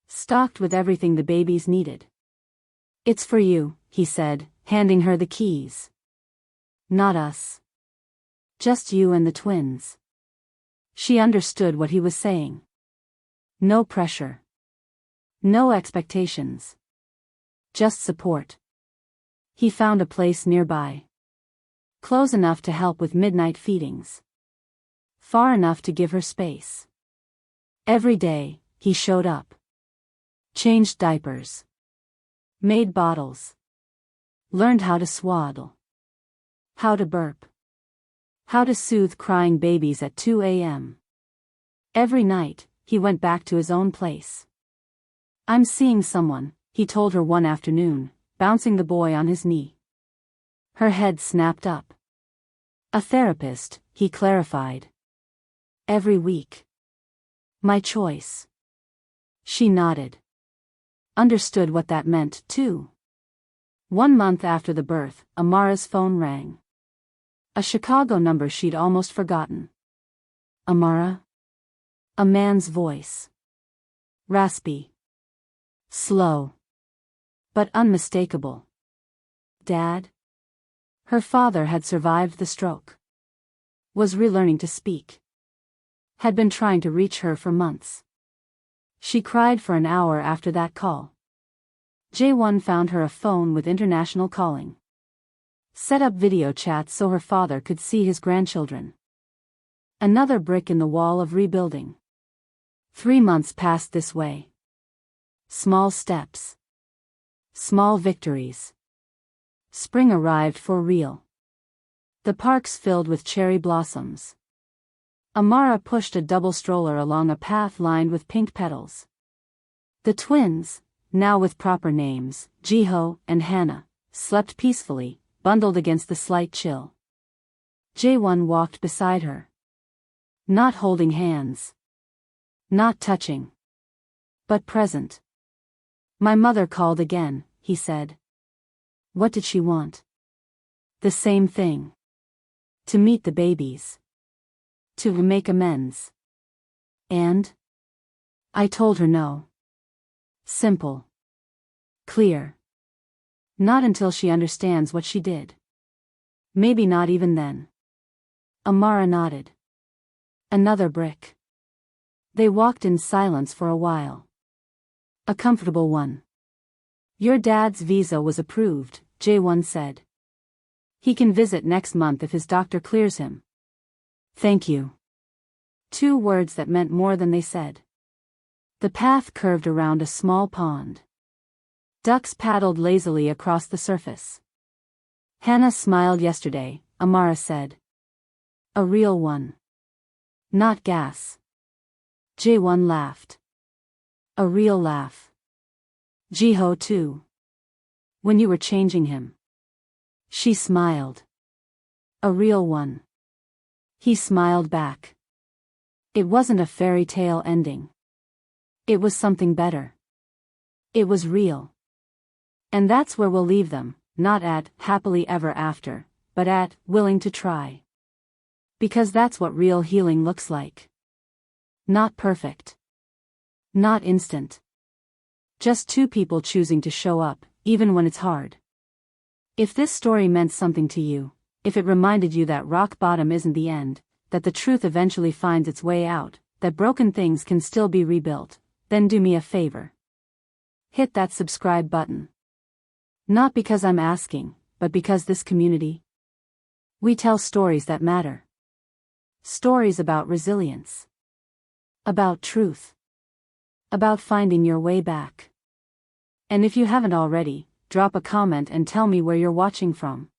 Stocked with everything the babies needed. "It's for you," he said, handing her the keys. "Not us. Just you and the twins." She understood what he was saying. No pressure. No expectations. Just support. He found a place nearby. Close enough to help with midnight feedings. Far enough to give her space. Every day, he showed up. Changed diapers. Made bottles. Learned how to swaddle. How to burp. How to soothe crying babies at 2 a.m. Every night, he went back to his own place. "I'm seeing someone," he told her one afternoon, bouncing the boy on his knee. Her head snapped up. "A therapist," he clarified. "Every week." "My choice." She nodded. Understood what that meant, too. 1 month after the birth, Amara's phone rang. A Chicago number she'd almost forgotten. "Amara?" A man's voice. Raspy. Slow. But unmistakable. "Dad?" Her father had survived the stroke. Was relearning to speak. Had been trying to reach her for months. She cried for an hour after that call. Jae-won found her a phone with international calling. Set up video chats so her father could see his grandchildren. Another brick in the wall of rebuilding. 3 months passed this way. Small steps. Small victories. Spring arrived for real. The parks filled with cherry blossoms. Amara pushed a double stroller along a path lined with pink petals. The twins, now with proper names, Jiho and Hannah, slept peacefully, bundled against the slight chill. Jae-won walked beside her. Not holding hands. Not touching. But present. "My mother called again," he said. What did she want? The same thing. To meet the babies. To make amends. And? I told her no. Simple. Clear. Not until she understands what she did. Maybe not even then. Amara nodded. Another brick. They walked in silence for a while. A comfortable one. "Your dad's visa was approved," Jae-won said. "He can visit next month if his doctor clears him." "Thank you." 2 words that meant more than they said. The path curved around a small pond. Ducks paddled lazily across the surface. "Hannah smiled yesterday," Amara said. "A real one. Not gas." Jae-won laughed. A real laugh. Jiho too. "When you were changing him." She smiled. A real one. He smiled back. It wasn't a fairy tale ending. It was something better. It was real. And that's where we'll leave them, not at happily ever after, but at willing to try. Because that's what real healing looks like. Not perfect. Not instant. Just 2 people choosing to show up, even when it's hard. If this story meant something to you, if it reminded you that rock bottom isn't the end, that the truth eventually finds its way out, that broken things can still be rebuilt, then do me a favor. Hit that subscribe button. Not because I'm asking, but because this community. We tell stories that matter. Stories about resilience. About truth. About finding your way back. And if you haven't already, drop a comment and tell me where you're watching from.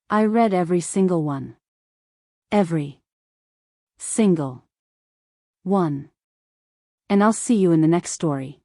I read every single one. Every single one. And I'll see you in the next story.